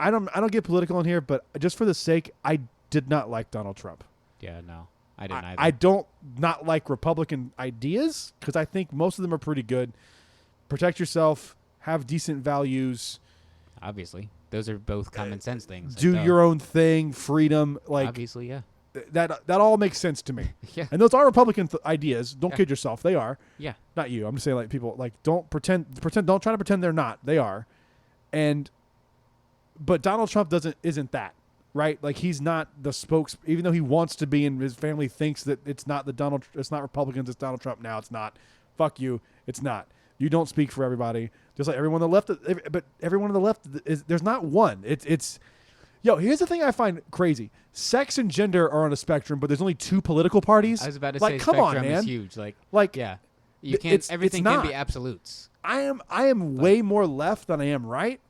don't get political in here, but just for the sake, I did not like Donald Trump. Yeah, no, I didn't either. I don't not like Republican ideas because I think most of them are pretty good. Protect yourself, have decent values. Obviously, those are both common sense things. Do your own thing, freedom. Like obviously, yeah. That all makes sense to me. Yeah. And those are Republican ideas. Don't kid yourself. They are. Yeah. Not you. I'm just saying, like, people, like, don't don't try to pretend they're not. They are. But Donald Trump isn't that, right? Like, he's not the even though he wants to be and his family thinks that it's not Republicans, it's Donald Trump now. It's not. Fuck you. It's not. You don't speak for everybody. Just like everyone on the left, but everyone on the left there's not one. It's Yo, here's the thing I find crazy. Sex and gender are on a spectrum, but there's only 2 political parties. I was about to like, say come spectrum on, man. is huge. Like yeah. You can't it's everything not. can be absolutes. I am way more left than I am right.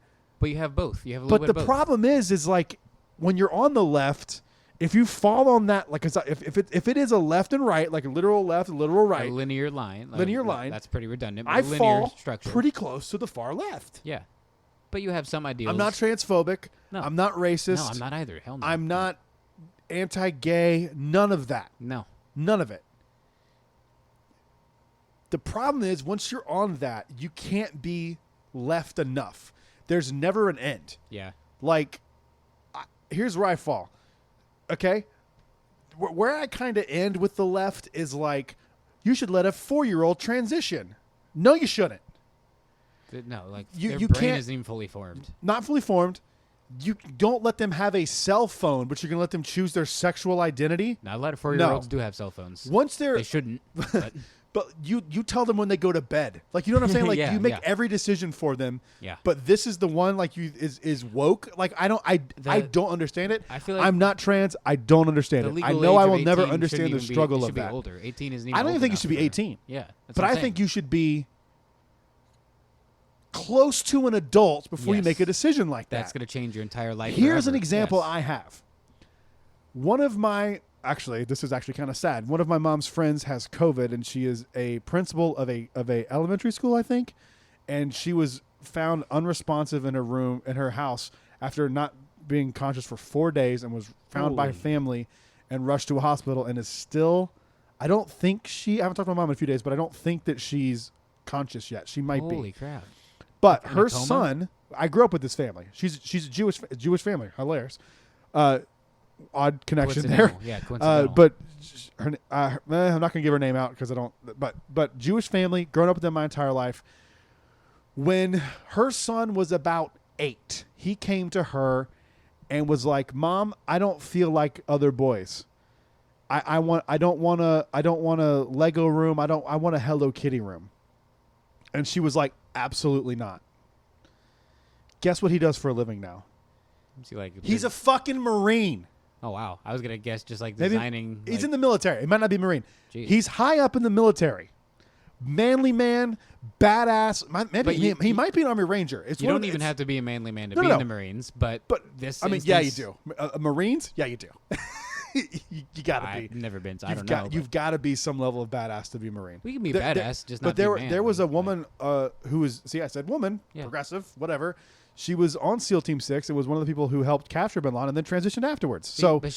But you have both. You have a little bit But the of both. problem is like when you're on the left, if you fall on that, like if it is a left and right, like a literal left and literal right, a linear line. That's pretty redundant. But I a linear fall structure. pretty close to the far left. Yeah. But you have some ideals. I'm not transphobic. No. I'm not racist. No, I'm not either. Hell no. I'm not anti-gay. None of that. No. None of it. The problem is once you're on that, you can't be left enough. There's never an end. Yeah. Like, here's where I fall. Okay? Where I kind of end with the left is like, you should let a 4-year-old transition. No, you shouldn't. No, like You their brain can't- isn't even fully formed. Not fully formed. You don't let them have a cell phone, but you're going to let them choose their sexual identity. Now, a lot of 4-year-olds do have cell phones. Once they're... They shouldn't. But But you tell them when they go to bed. Like, you know what I'm saying? Like, Yeah, you make yeah. every decision for them. Yeah. But this is the one, like, is woke. Like, I don't understand it. I feel like I'm not trans. I don't understand the it. legal I know age I of will never 18 understand shouldn't the even struggle it of should that. Be older. 18 isn't even I don't old even think you enough should be for- 18. Yeah. That's But what I I'm think saying. you should be close to an adult before you Yes. make a decision like that. That's going to change your entire life. Here's an forever. example Yes. I have. One of my this is actually kind of sad. One of my mom's friends has COVID, and she is a principal of a elementary school, I think, and she was found unresponsive in her house after not being conscious for 4 days, and was found by Holy. family and rushed to a hospital, and is still. I haven't talked to my mom in a few days, but I don't think that she's conscious yet. She might be. Holy crap. But In a her coma? son, I grew up with this family. She's a Jewish family. Hilarious. Odd connection there. Coincidental. Yeah, coincidental. But I'm not going to give her name out because I don't. But Jewish family, grown up with them my entire life. When her son was about 8, he came to her and was like, "Mom, I don't feel like other boys. I don't want a Lego room. I want a Hello Kitty room." And she was like, "Absolutely not." Guess what he does for a living now? Is he like He's a fucking Marine. Oh wow, I was gonna guess just like Maybe designing. he's like, in the military. He might not be Marine. Jeez. He's high up in the military. Manly man, badass. Maybe But he might be an Army Ranger. It's You one don't of- even it's- have to be a manly man to No, be no, in the no. Marines, but this. I mean, yeah, you instance, do. Marines, yeah, you do. you gotta I've be. never been, so I You've don't got know. you've got to be some level of badass to be a Marine. We can be There- badass, just but not. there be there was a manly. woman who was I said woman, Yeah. progressive, whatever. She was on SEAL Team 6 and was one of the people who helped capture Bin Laden and then transitioned afterwards. See, So but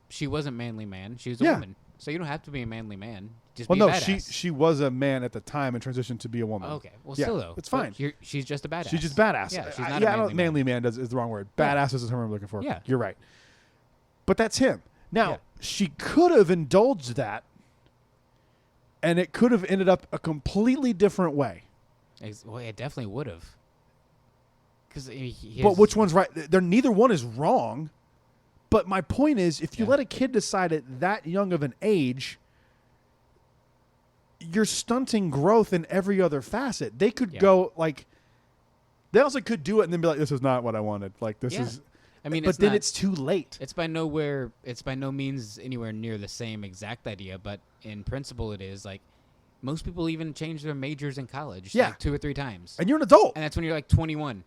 she wasn't manly man. She was a Yeah. woman, so you don't have to be a manly man. Just well, be no, badass. she was a man at the time and transitioned to be a woman. Okay, well, Yeah, still though, it's but fine. She's just a badass. She's just badass. Yeah, she's not I a don't- manly man. manly man is the wrong word. Yeah. Badass is the term I'm looking for. Yeah. You're right. But that's him. Now, Yeah. she could have indulged that, and it could have ended up a completely different way. Well, it definitely would have. Because But which one's right? Neither one is wrong. But my point is, if you Yeah. let a kid decide at that young of an age, you're stunting growth in every other facet. They could Yeah. go like, they also could do it and then be like, "This is not what I wanted." Like this Yeah. is. I mean, but then it's too late. It's by no means anywhere near the same exact idea, but in principle, it is. Like most people even change their majors in college, Yeah. like 2 or 3 times, And you're an adult. and that's when you're like 21.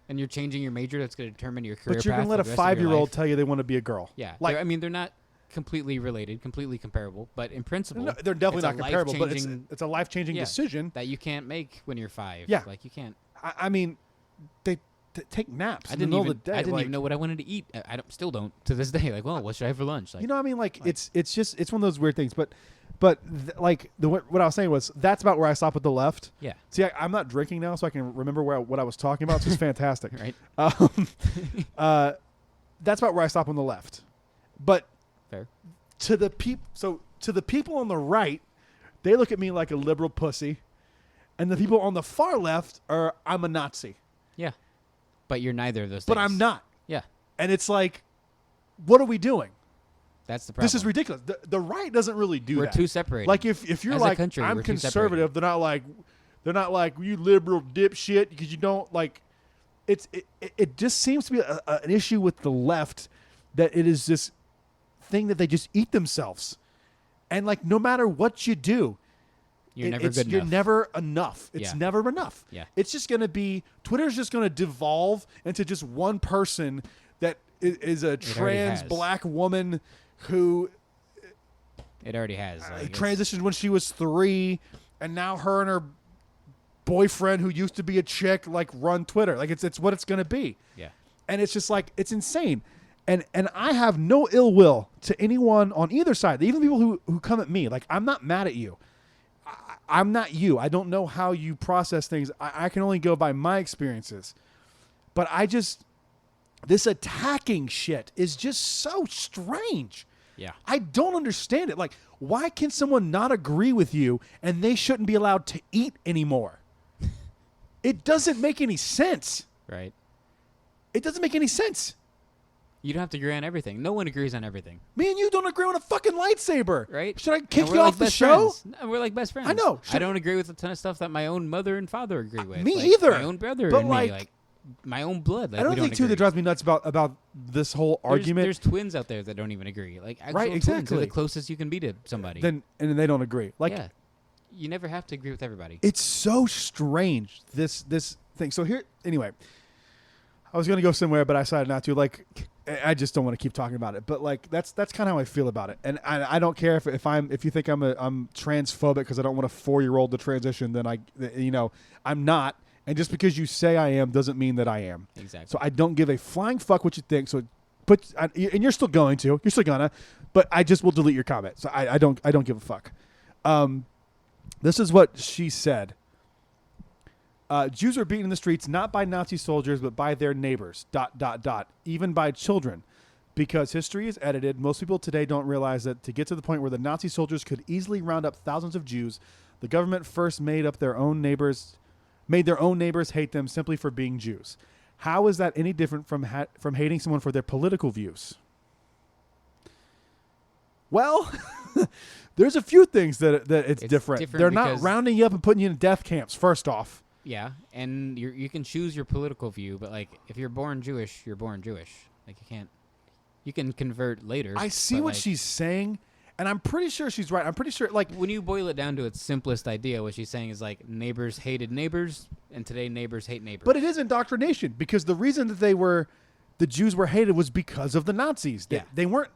and you're changing your major, that's going to determine your career. But you're going to let a 5-year-old tell you they want to be a girl. Yeah, like they're not completely related, completely comparable, but in principle, no, they're definitely it's not comparable. But life-changing- it's a life-changing decision. that you can't make when you're 5. Yeah. Like you can't. I mean, they take naps I in the didn't middle even. of the day. I didn't like, even know what I wanted to eat. I still don't to this day. Like, well, what should I have for lunch? Like, you know what I mean? Like it's just it's one of those weird things. But what I was saying was that's about where I stop with the left. yeah, See, I'm not drinking now, so I can remember what I was talking about. So it's fantastic. right. That's about where I stop on the left. But Fair. to the people on the right, they look at me like a liberal pussy, and the people on the far left are I'm a Nazi. Yeah, but you're neither of those. But things. I'm not. Yeah, And it's like, what are we doing? that's the problem. This is ridiculous. The right doesn't really do We're that. too separated. Like if you're As a like country, I'm we're too conservative, they're not like you liberal dipshit because you don't like. It just seems to be an issue with the left that it is this thing that they just eat themselves, and like no matter what you do, you're never good You're enough. never enough. It's Yeah. never enough. Yeah. It's just going to be Twitter's just going to devolve into just one person that is a trans has. black woman who It already has. Like, it's- transitioned when she was 3, and now her and her boyfriend, who used to be a chick, like run Twitter. Like it's what it's going to be. Yeah. And it's just like it's insane. And I have no ill will to anyone on either side. Even people who come at me. Like I'm not mad at you. I'm not you. I don't know how you process things. I can only go by my experiences. But this attacking shit is just so strange. Yeah. I don't understand it. Like, why can someone not agree with you and they shouldn't be allowed to eat anymore? It doesn't make any sense. Right. It doesn't make any sense. You don't have to agree on everything. No one agrees on everything. Me and you don't agree on a fucking lightsaber. Right? Should I And kick we're you like off the best show? friends. No, we're like best friends. I know. I don't agree with a ton of stuff that my own mother and father agree with. Me Like, either. My own brother But and like- me. Like, my own blood. Like, I don't we think, too, that agree. drives me nuts about this whole argument. There's twins out there that don't even agree. Like, actual Right, twins are exactly. the closest you can be to somebody. And they don't agree. Like, yeah. You never have to agree with everybody. it's so strange, this thing. So here, anyway, I was going to go somewhere, but I decided not to. Like, I just don't want to keep talking about it. But like, that's kind of how I feel about it. And I don't care if you think I'm transphobic because I don't want a 4-year-old to transition. Then I'm not. And just because you say I am doesn't mean that I am. Exactly. So I don't give a flying fuck what you think. So and you're still going to. You're still gonna. But I just will delete your comment. So I don't give a fuck. This is what she said. Jews are beaten in the streets not by Nazi soldiers but by their neighbors. ... Even by children. Because history is edited, most people today don't realize that to get to the point where the Nazi soldiers could easily round up thousands of Jews, the government first made their own neighbors hate them simply for being Jews. How is that any different from hating someone for their political views? Well, there's a few things that it's different. They're not because- rounding you up and putting you in death camps, first off. Yeah, and you can choose your political view, but like if you're born Jewish, you're born Jewish. Like you can convert later. I see but, what like, she's saying, and I'm pretty sure she's right. I'm pretty sure, like, when you boil it down to its simplest idea, what she's saying is like neighbors hated neighbors, and today neighbors hate neighbors. but it is indoctrination because the reason that the Jews were hated was because of the Nazis. Yeah. They weren't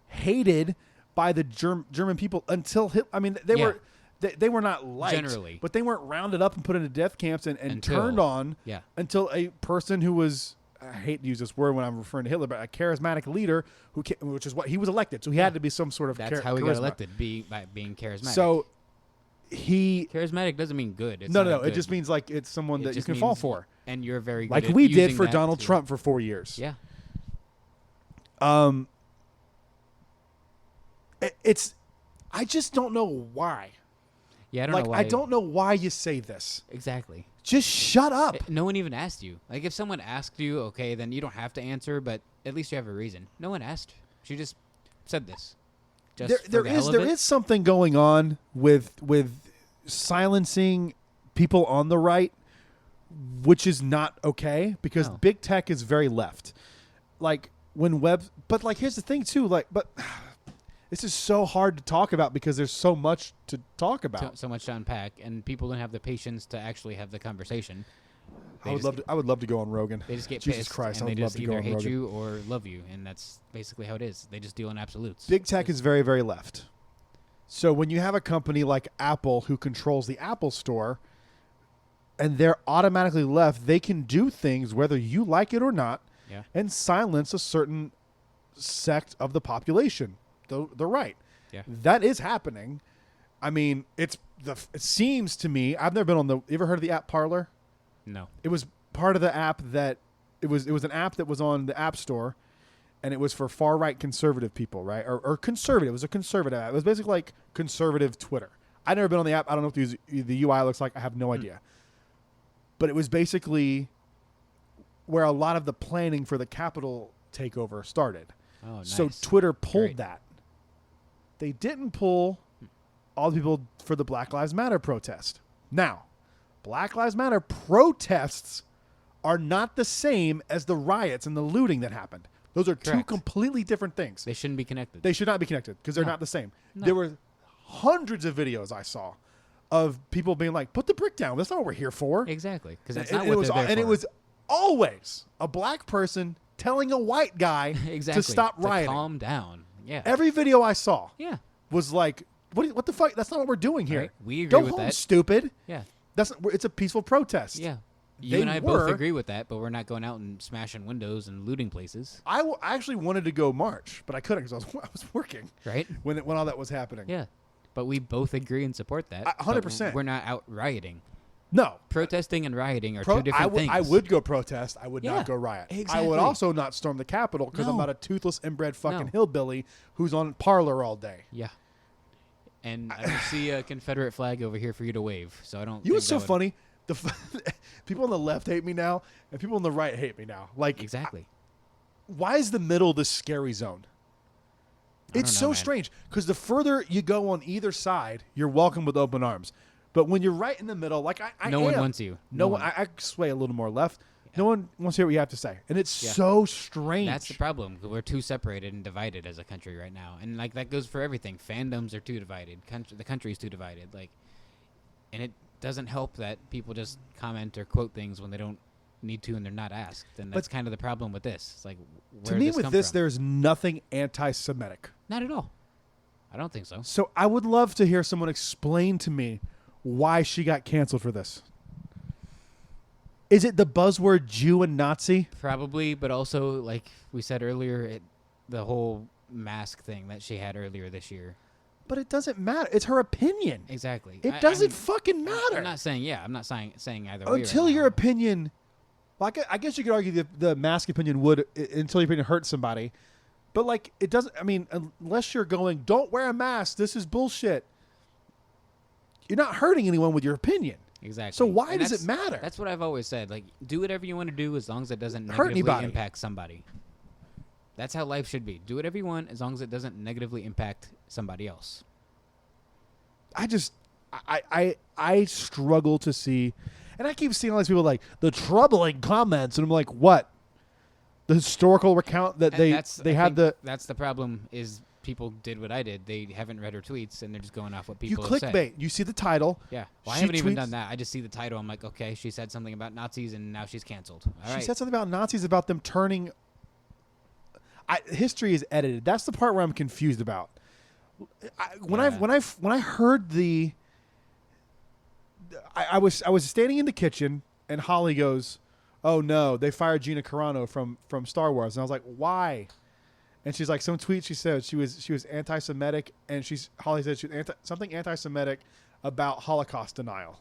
hated by the German people until they were not liked Generally. but they weren't rounded up and put into death camps and Until- turned on yeah. until a person who was, I hate to use this word when I'm referring to Hitler, but a charismatic leader which is what he was elected, so he had to be some sort of That's how he charisma. got elected, by being charismatic. So charismatic doesn't mean good. It's no, not it good. just means like it's someone It that you just can fall means- for, and you're very good like at we did using for that Donald to- Trump for 4 years. Yeah. I just don't know why. Yeah, I don't know why. I don't know why you say this. Exactly. Just shut up. No one even asked you. Like, if someone asked you, okay, then you don't have to answer, but at least you have a reason. No one asked. She just said this. Just there is something going on with silencing people on the right, which is not okay because No. big tech is very left. Like but like here's the thing too. Like, but this is so hard to talk about because there's so much to talk about. so much to unpack, and people don't have the patience to actually have the conversation. I would love to go on Rogan. They just get Jesus pissed, Christ, and I they would love just to go either on hate Rogan. you or love you, and that's basically how it is. They just deal in absolutes. Big tech is very, very left. So when you have a company like Apple who controls the Apple Store, and they're automatically left, they can do things whether you like it or not, Yeah. and silence a certain sect of the population. The right. Yeah. That is happening. I mean, it seems to me. I've never been on the. You ever heard of the app Parler? No. It was part of the app that it was an app that was on the App Store, and it was for far right conservative people, right? Or conservative. It was a conservative app. It was basically like conservative Twitter. I've never been on the app. I don't know what the UI looks like. I have no idea. But it was basically where a lot of the planning for the Capitol takeover started. Oh, nice. So Twitter pulled Great. that. They didn't pull all the people for the Black Lives Matter protest. Now, Black Lives Matter protests are not the same as the riots and the looting that happened. Those are two Correct. completely different things. They shouldn't be connected. They should not be connected because they're No. not the same. No. There were hundreds of videos I saw of people being like, put the brick down. That's not what we're here for. Exactly, because that's And not it what was, they're there and for. it was always a black person telling a white guy exactly. to stop To rioting. calm down. Yeah. Every video I saw yeah. was like, what the fuck? That's not what we're doing here. Right. We agree Go with home, that. stupid. Yeah. It's a peaceful protest. Yeah. You They and I were- both agree with that, but we're not going out and smashing windows and looting places, I actually wanted to go march, but I couldn't because I was working right? when all that was happening. Yeah. But we both agree and support that. 100%. but We're not out rioting. No. Protesting and rioting are two different things. I would go protest. I would Yeah, not go riot. I exactly. would also not storm the Capitol because I'm No. not a toothless, inbred fucking No. hillbilly who's on Parlor all day. Yeah. And I don't see a Confederate flag over here for you to wave, so I don't. You know what's think so that would- funny? People on the left hate me now, and people on the right hate me now. Like, Exactly. why is the middle the scary zone? I It's don't know, so man. strange because the further you go on either side, you're welcome with open arms. But when you're right in the middle, like I No one am, wants you. No No one. one. I sway a little more left. No one wants to hear what you have to say, and it's Yeah. so strange. That's the problem. We're too separated and divided as a country right now, and like that goes for everything. Fandoms are too divided. The country's too divided. Like, and it doesn't help that people just comment or quote things when they don't need to and they're not asked. And that's kind of the problem with this. It's like, where To me, did with come this, from? there's nothing anti-Semitic. Not at all. I don't think so. So I would love to hear someone explain to me why she got canceled for this. Is it the buzzword Jew and Nazi? Probably, but also like we said earlier, the whole mask thing that she had earlier this year. But it doesn't matter. It's her opinion. Exactly. It I doesn't mean, fucking matter. I'm not saying I'm not saying either way. Until right your now. opinion, like I guess you could argue the mask opinion would until your opinion hurts somebody, but like it doesn't. I mean, unless you're going, don't wear a mask. This is bullshit. You're not hurting anyone with your opinion. Exactly. So why And does it that's- matter? That's what I've always said. Like, do whatever you want to do as long as it doesn't Hurt negatively anybody. impact somebody. That's how life should be. Do whatever you want as long as it doesn't negatively impact somebody else. I struggle to see, and I keep seeing all these people like the troubling comments, and I'm like, what? The historical recount that And they I had think that's the problem is people did what I did. They haven't read her tweets and they're just going off what you people have said. clickbait. You see the title. Yeah. Well, I She haven't even tweets- done that. I just see the title. I'm like, okay, she said something about Nazis and now she's canceled. All She right. said something about Nazis, about them turning. History is edited. That's the part where I'm confused about. When I heard the, I was standing in the kitchen and Holly goes, "Oh no, they fired Gina Carano from Star Wars," and I was like, "Why?" And she's like, some tweet she said she was anti-Semitic, and Holly said she was something anti-Semitic about Holocaust denial.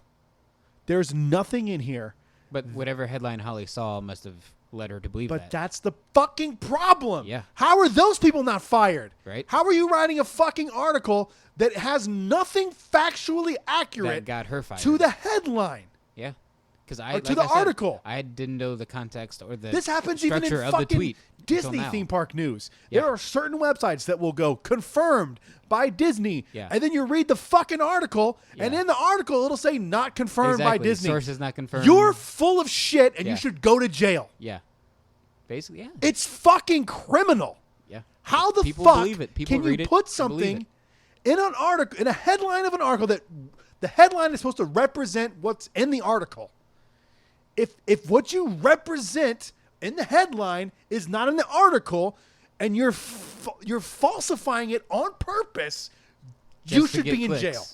There's nothing in here. But whatever headline Holly saw must have led her to believe But that. that's the fucking problem. Yeah. How are those people not fired? Right. How are you writing a fucking article that has nothing factually accurate that got her fired. to the headline? Yeah. Because Or to the article. I didn't know the context or the This happens even in structure of the fucking tweet Disney until now. theme park news. Yeah. There are certain websites that will go confirmed by Disney. Yeah. And then you read the fucking article, and Yeah. in the article it'll say not confirmed by Exactly. Disney. Source is not confirmed. You're full of shit, and Yeah. you should go to jail. Yeah. Basically, yeah. It's fucking criminal. Yeah. How the People fuck believe it. People can you read it put and believe something in an article, in a headline of an article, that the headline is supposed to represent what's in the article? if what you represent in the headline is not in the article, and you're falsifying it on purpose, you Just to should get be in clicks. jail.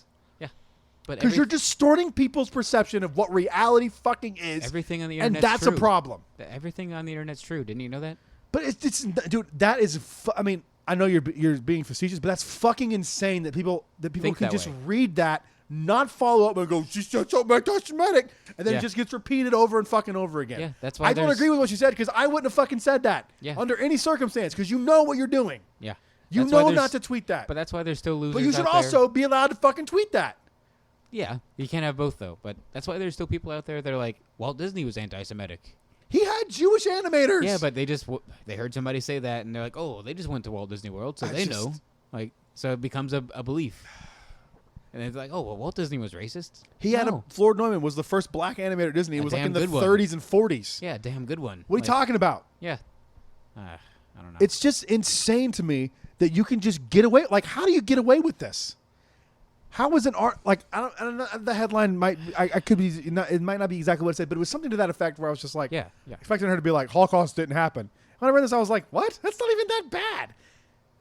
Yeah. But Because you're distorting people's perception of what reality fucking is. everything on the and internet's that's true. a problem. Everything on the internet's true. Didn't you know that? But it's dude, that is. I mean, I know you're being facetious, but that's fucking insane that people Think can that just way. read that, not follow up and go, she said something anti-Semitic, and then Yeah. it just gets repeated over and fucking over again. Yeah, that's why I don't there's- agree with what she said because I wouldn't have fucking said that Yeah. under any circumstance because you know what you're doing. Yeah. You That's why know there's- not to tweet that. But that's why there's still losers. But you should out there. also be allowed to fucking tweet that. Yeah, you can't have both though. But that's why there's still people out there that are like, Walt Disney was anti-Semitic. He had Jewish animators. Yeah, but they heard somebody say that and they're like, oh, they just went to Walt Disney World, so I they just- know. Like, so it becomes a belief. And it's like, oh, well, Walt Disney was racist. he had No. Floyd Neumann was the first black animator at Disney. It A was like in damn the good one. 30s and 40s. Yeah, damn good one. What are you talking about? Yeah. I don't know. It's just insane to me that you can just get away. Like, how do you get away with this? How is an art like? I don't know. The headline might. I could be. It might not be exactly what it said, but it was something to that effect where I was just like, Yeah. expecting her to be like, Holocaust didn't happen. When I read this, I was like, what? That's not even that bad.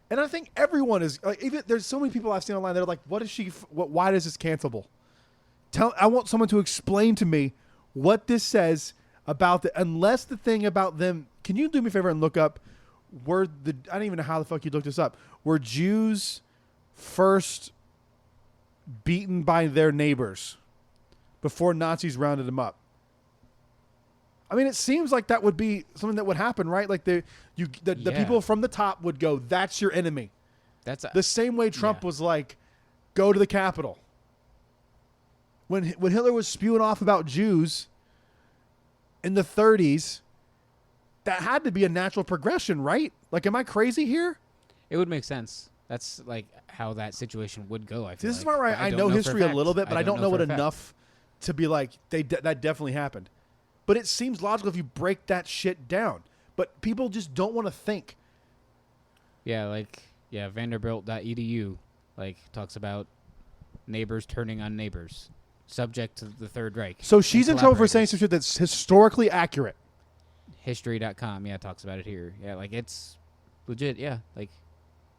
And I think everyone is like, even there's so many people I've seen online that are like, what is she? Why is this cancelable? I want someone to explain to me what this says about unless the thing about them. Can you do me a favor and look up I don't even know how the fuck you looked this up. Were Jews first beaten by their neighbors before Nazis rounded them up? I mean, it seems like that would be something that would happen, right? Like the Yeah. people from the top would go, "That's your enemy." That's The same way Trump Yeah. was like, "Go to the Capitol." When Hitler was spewing off about Jews in the 30s, that had to be a natural progression, right? Like, am I crazy here? it would make sense. That's like how that situation would go. I feel This is like. where But I don't know for a history a fact. little bit, but I don't know for it a fact. enough to be like that definitely happened. But it seems logical if you break that shit down. But people just don't want to think. Yeah, Vanderbilt.edu talks about neighbors turning on neighbors, subject to the Third Reich. So she's in and trouble for saying collaborators. some shit that's historically accurate. History.com, talks about it here. Yeah, it's legit. Yeah,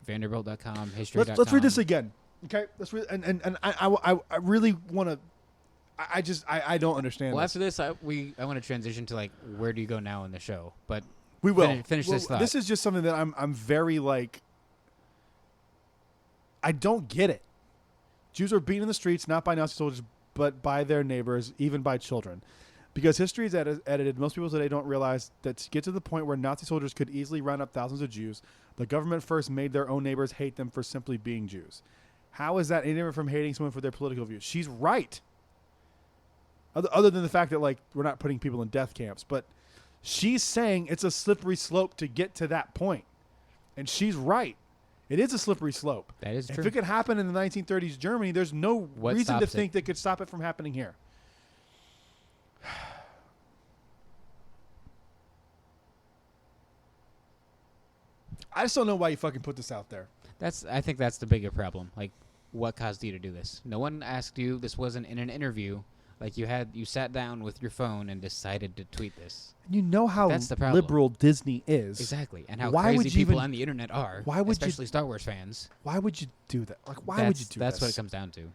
Vanderbilt.com, History.com. Let's read this again. Okay, let's read and I really want to. I don't understand. Well, this. after this, I want to transition to where do you go now in the show? But We will finish this thought. This is just something that I'm very like. I don't get it. Jews are beaten in the streets not by Nazi soldiers, but by their neighbors, even by children. Because history is edited, most people today don't realize that to get to the point where Nazi soldiers could easily round up thousands of Jews, the government first made their own neighbors hate them for simply being Jews. How is that any different from hating someone for their political views? She's right. Other than the fact that we're not putting people in death camps, but she's saying it's a slippery slope to get to that point. And she's right. It is a slippery slope. That is If true. it could happen in the 1930s Germany, there's no What reason to stops think it? that could stop it from happening here. I just don't know why you fucking put this out there. I think that's the bigger problem. What caused you to do this? No one asked you. This wasn't in an interview. You sat down with your phone and decided to tweet this. You know how That's the problem. liberal Disney is. Exactly, and how Why would crazy you people even- on the internet are. why would you- especially Star Wars fans. Why would you do that? Why would you do That's this? what it comes down to.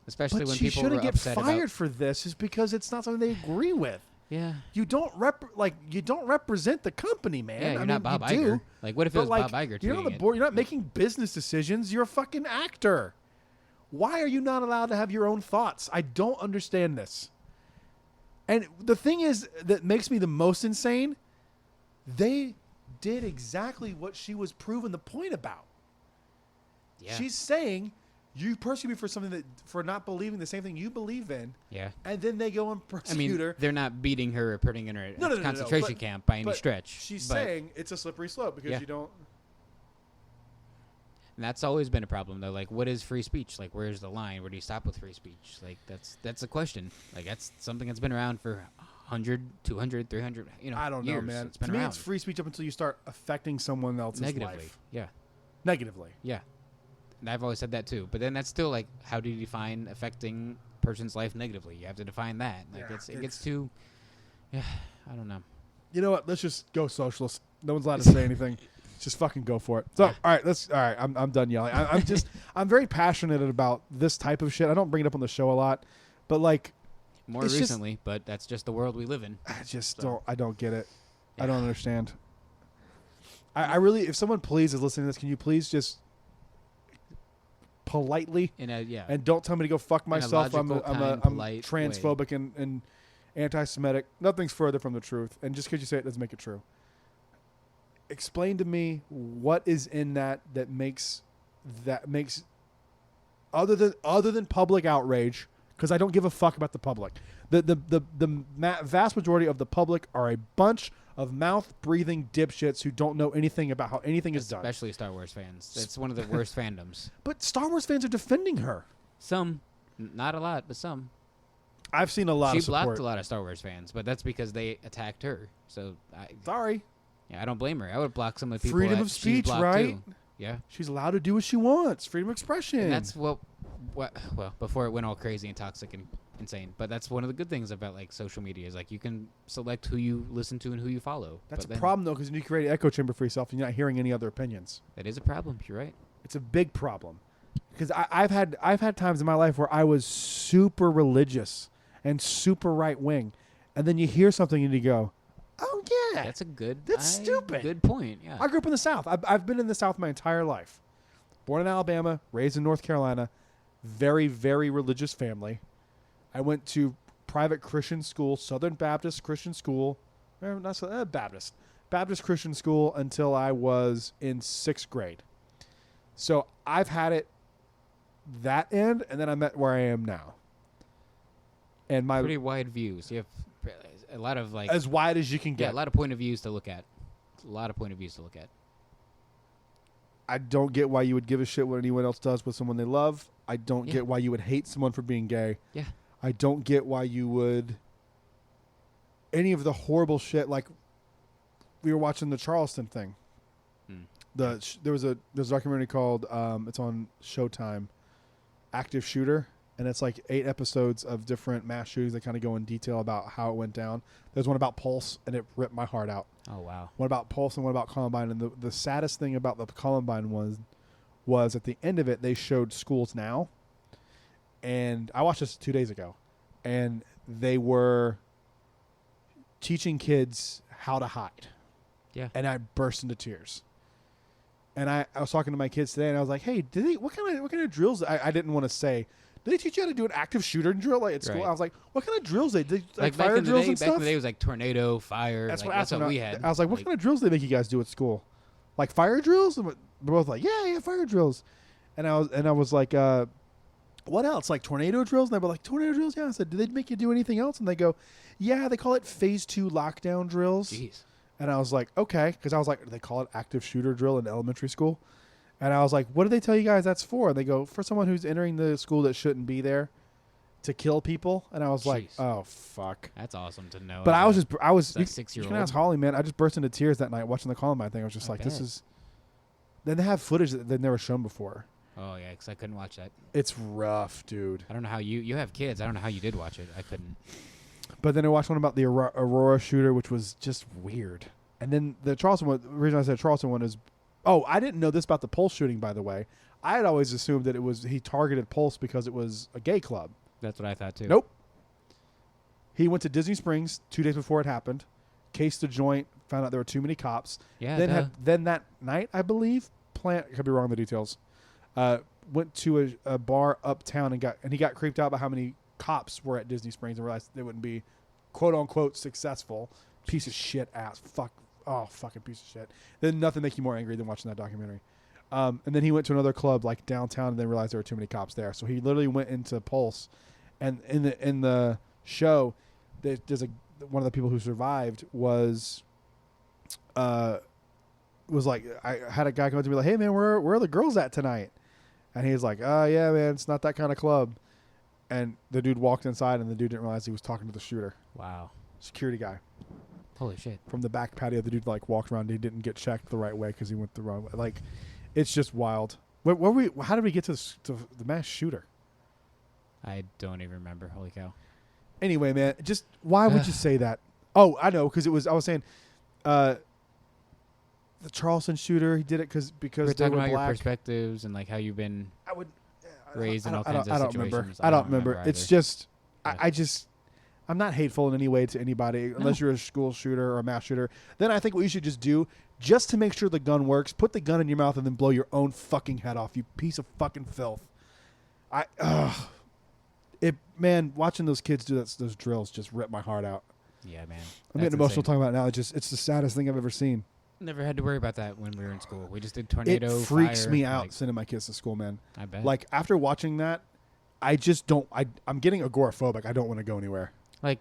Especially But when she people were shouldn't get upset fired about. for this is because it's not something they agree with. Yeah. You don't represent the company, man. Yeah, you're I not mean, Bob you Iger. do, What if it but was Bob Iger you're on the tweeting it? board. You're not making business decisions. You're a fucking actor. Why are you not allowed to have your own thoughts? I don't understand this. And the thing is that makes me the most insane, they did exactly what she was proving the point about. Yeah. She's saying you persecute me for something for not believing the same thing you believe in, Yeah. and then they go and I persecute mean, her. they're not beating her or putting her in a No, concentration but- camp by any but stretch. She's but- saying it's a slippery slope because Yeah. you don't. And that's always been a problem, though. What is free speech? Where's the line? Where do you stop with free speech? That's a question. That's something that's been around for 100, 200, 300, I don't know, years. man. It's been To me, around. it's free speech up until you start affecting someone else's Negatively. life. Yeah. Negatively. Yeah. And I've always said that, too. But then that's still, how do you define affecting a person's life negatively? You have to define that. Yeah, It gets too... Yeah, I don't know. You know what? Let's just go socialist. No one's allowed to say anything. Just fucking go for it. So, all right, I'm done yelling. I'm very passionate about this type of shit. I don't bring it up on the show a lot, but like, More recently, but that's just the world we live in. I just So. don't get it. Yeah. I don't understand. I really, if someone please is listening to this, can you please just politely and don't tell me to go fuck myself. I'm transphobic and anti-Semitic. Nothing's further from the truth. And just because you say it doesn't make it true. Explain to me what is in that makes other than public outrage, because I don't give a fuck about the public. The vast majority of the public are a bunch of mouth-breathing dipshits who don't know anything about how anything is done. Especially Star Wars fans. It's one of the worst fandoms. But Star Wars fans are defending her. Some. Not a lot, but some. I've seen a lot of support. She blocked a lot of Star Wars fans, but that's because they attacked her. So sorry. Yeah, I don't blame her. I would block some of the people. Freedom of speech, right? Too. Yeah. She's allowed to do what she wants. Freedom of expression. And that's well, before it went all crazy and toxic and insane. But that's one of the good things about like social media is like you can select who you listen to and who you follow. That's a problem though, because you create an echo chamber for yourself and you're not hearing any other opinions. That is a problem. You're right. It's a big problem. Because I've had times in my life where I was super religious and super right wing, and then you hear something and you go, "Oh yeah, that's stupid. Good point." Yeah, I grew up in the South. I've been in the South my entire life. Born in Alabama, raised in North Carolina, very very religious family. I went to private Christian school, Southern Baptist Christian school, Baptist Christian school until I was in 6th grade. So I've had it that end, and then I'm at where I am now. And my pretty wide views. You have a lot of like as wide as you can get. Yeah, a lot of point of views to look at. I don't get why you would give a shit what anyone else does with someone they love. I don't get why you would hate someone for being gay. Yeah. I don't get why you would any of the horrible shit. Like we were watching the Charleston thing. There was a documentary called it's on Showtime, Active Shooter, and it's like 8 episodes of different mass shootings that kind of go in detail about how it went down. There's one about Pulse, and it ripped my heart out. Oh wow. One about Pulse and one about Columbine, and the saddest thing about the Columbine was at the end of it they showed schools now, and I watched this 2 days ago, and they were teaching kids how to hide. Yeah. And I burst into tears. And I was talking to my kids today, and I was like, "Hey, what kind of drills?" I didn't want to say. Did they teach you how to do an active shooter drill at school? Right. I was like, "What kind of drills they did? Like fire drills and stuff?" Back in the day, it was like tornado, fire. That's what we had. I was like, "What kind of drills they make you guys do at school? Like fire drills?" And they're both like, "Yeah, fire drills." And I was like, "What else? Like tornado drills?" And they were like, "Tornado drills?" Yeah. I said, "Did they make you do anything else?" And they go, "Yeah, they call it phase 2 lockdown drills." Jeez. And I was like, okay, because I was like, they call it active shooter drill in elementary school. And I was like, what did they tell you guys that's for? And they go, for someone who's entering the school that shouldn't be there to kill people. And I was like, oh, fuck. That's awesome to know. But I was you 6-year-old. You can ask Holly, man. I just burst into tears that night watching the Columbine thing. I was just this is. Then they have footage that they've never shown before. Oh, yeah, because I couldn't watch that. It's rough, dude. I don't know how you have kids. I don't know how you did watch it. I couldn't. But then I watched one about the Aurora shooter, which was just weird. And then the Charleston one, the reason I said Charleston one is, I didn't know this about the Pulse shooting, by the way. I had always assumed that he targeted Pulse because it was a gay club. That's what I thought too. Nope. He went to Disney Springs 2 days before it happened, cased the joint, found out there were too many cops. Yeah. Then that night, I believe, I could be wrong on the details, went to a bar uptown and he got creeped out by how many cops were at Disney Springs and realized they wouldn't be quote unquote successful. Piece of shit ass. Fucking piece of shit. Then nothing makes you more angry than watching that documentary. And then he went to another club like downtown and then realized there were too many cops there. So he literally went into Pulse, and in the show, there's one of the people who survived was like, I had a guy come up to me like, "Hey man, where are the girls at tonight?" And he's like, yeah man, it's not that kind of club." And the dude walked inside and the dude didn't realize he was talking to the shooter. Wow. Security guy. Holy shit. From the back patio, the dude like walked around. He didn't get checked the right way because he went the wrong way. Like, it's just wild. How did we get to the mass shooter? I don't even remember. Holy cow. Anyway, man, just why would you say that? Oh, I know, because I was saying, the Charleston shooter, he did it because We're they talking were about your black. perspectives and like how you've been I would raised in all kinds I of don't remember. situations. I don't remember. It's either. just But- I'm not hateful in any way to anybody unless you're a school shooter or a mass shooter. Then I think what you should just do, just to make sure the gun works, put the gun in your mouth and then blow your own fucking head off, you piece of fucking filth. Man, watching those kids do those drills just ripped my heart out. Yeah, man. I'm getting emotional talking about it now. It's the saddest thing I've ever seen. Never had to worry about that when we were in school. We just did tornado. It freaks fire, me out like, sending my kids to school, man. I bet. Like after watching that, I just don't. I'm getting agoraphobic. I don't want to go anywhere. Like,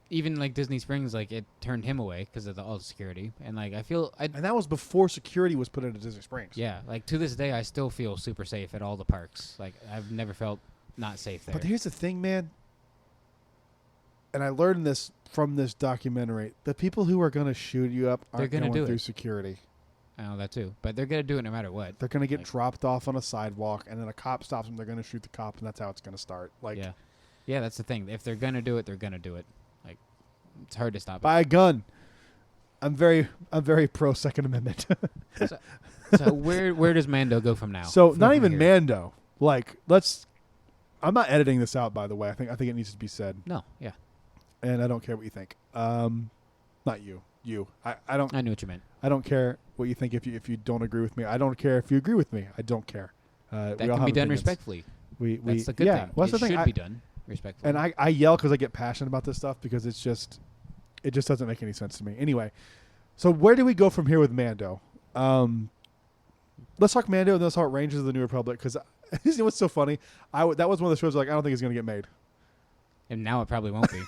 even like Disney Springs, like it turned him away because of all the security, and like I feel, And that was before security was put into Disney Springs. yeah, like to this day, I still feel super safe at all the parks. Like I've never felt not safe there. But here's the thing, man. And I learned this from this documentary. The people who are going to shoot you up aren't They're gonna going do through it. security. I know that too, but they're gonna do it no matter what. They're going to get Like- dropped off on a sidewalk, and then a cop stops them. They're going to shoot the cop, and that's how it's going to start. Like, Yeah, that's the thing. If they're gonna do it, they're gonna do it. Like it's hard to stop. buy a gun. I'm very pro Second Amendment. It. So where does Mando go from now? So From not even here? Mando. Like, I'm not editing this out, by the way. I think it needs to be said, No, yeah, and I don't care what you think. Not you. I don't. I knew what you meant. I don't care what you think if you don't agree with me. I don't care if you agree with me. I don't care. That we all can be have done opinions. respectfully. We That's the good yeah. thing. Well, It that's the thing. should be done respectfully. And I yell because I get passionate about this stuff because it just doesn't make any sense to me. Anyway, so where do we go from here with Mando? Let's talk Mando and let's talk Rangers of the New Republic because you know what's so funny? That was one of the shows like I don't think it's gonna get made. And now it probably won't be.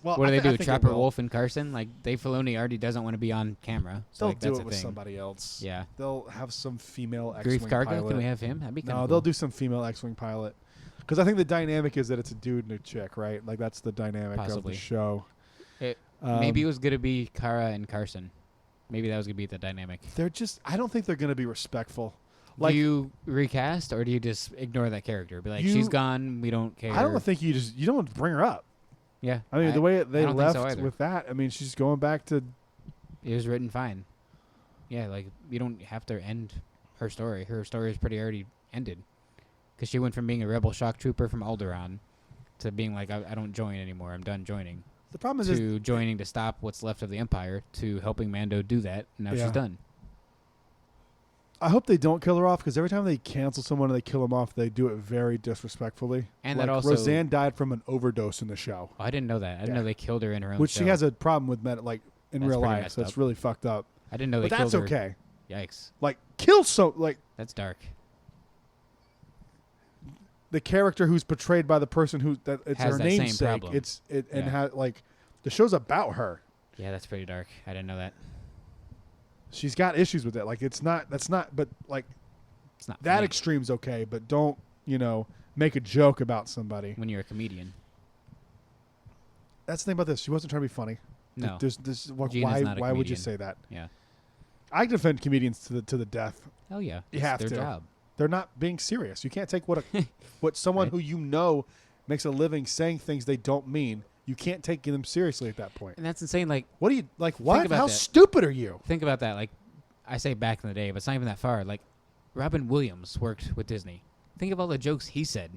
Well, What do I they thi- I do? think it Trapper will. Wolf and Carson? Like Dave Filoni already doesn't want to be on camera. So They'll like, do that's it a with thing. somebody else. Yeah. They'll have some female Grief X-wing Karga? pilot. Can we have him? That'd be kind No, of they'll cool. do some female X-wing pilot. Because I think the dynamic is that it's a dude and a chick, right? Like that's the dynamic of Possibly. the show. Maybe it was gonna be Kara and Carson. Maybe that was gonna be the dynamic. They're just. I don't think they're going to be respectful. Do you recast or do you just ignore that character? Be like, You- she's gone. We don't care. I don't think you don't bring her up. Yeah. I mean, the way they don't think left so either. with that. I mean, she's going back to. It was written fine. Yeah, like you don't have to end her story. Her story is pretty already ended. Because she went from being a rebel shock trooper from Alderaan to being like, I don't join anymore. I'm done joining. The problem is, To joining to stop what's left of the Empire, to helping Mando do that. And now Yeah. she's done. I hope they don't kill her off because every time they cancel someone and they kill them off, they do it very disrespectfully. And like that also- Roseanne died from an overdose in the show, Oh, I didn't know that. I didn't Yeah. know they killed her in her own which show. she has a problem with, in That's real pretty life. messed So it's up. really fucked up. I didn't know they But killed that's her. okay. Yikes. Like kill like That's dark. the character who's portrayed by the person who that it's Has her that same namesake. problem. And Yeah. like the show's about her. Yeah, that's pretty dark. I didn't know that. She's got issues with it. Like that's not. But like It's not that funny extreme's okay. But don't make a joke about somebody. when you're a comedian. That's the thing about this. She wasn't trying to be funny. No. This Gina's why not a why would you comedian. say that? Yeah. I defend comedians to the death. Hell yeah. You It's have their to. job. They're not being serious. You can't take what someone Right. who makes a living saying things they don't mean. You can't take them seriously at that point. And that's insane. Like, What do you like? What? about How that. stupid are you? think about that. Like, I say back in the day, but it's not even that far. Like, Robin Williams worked with Disney. Think of all the jokes he said.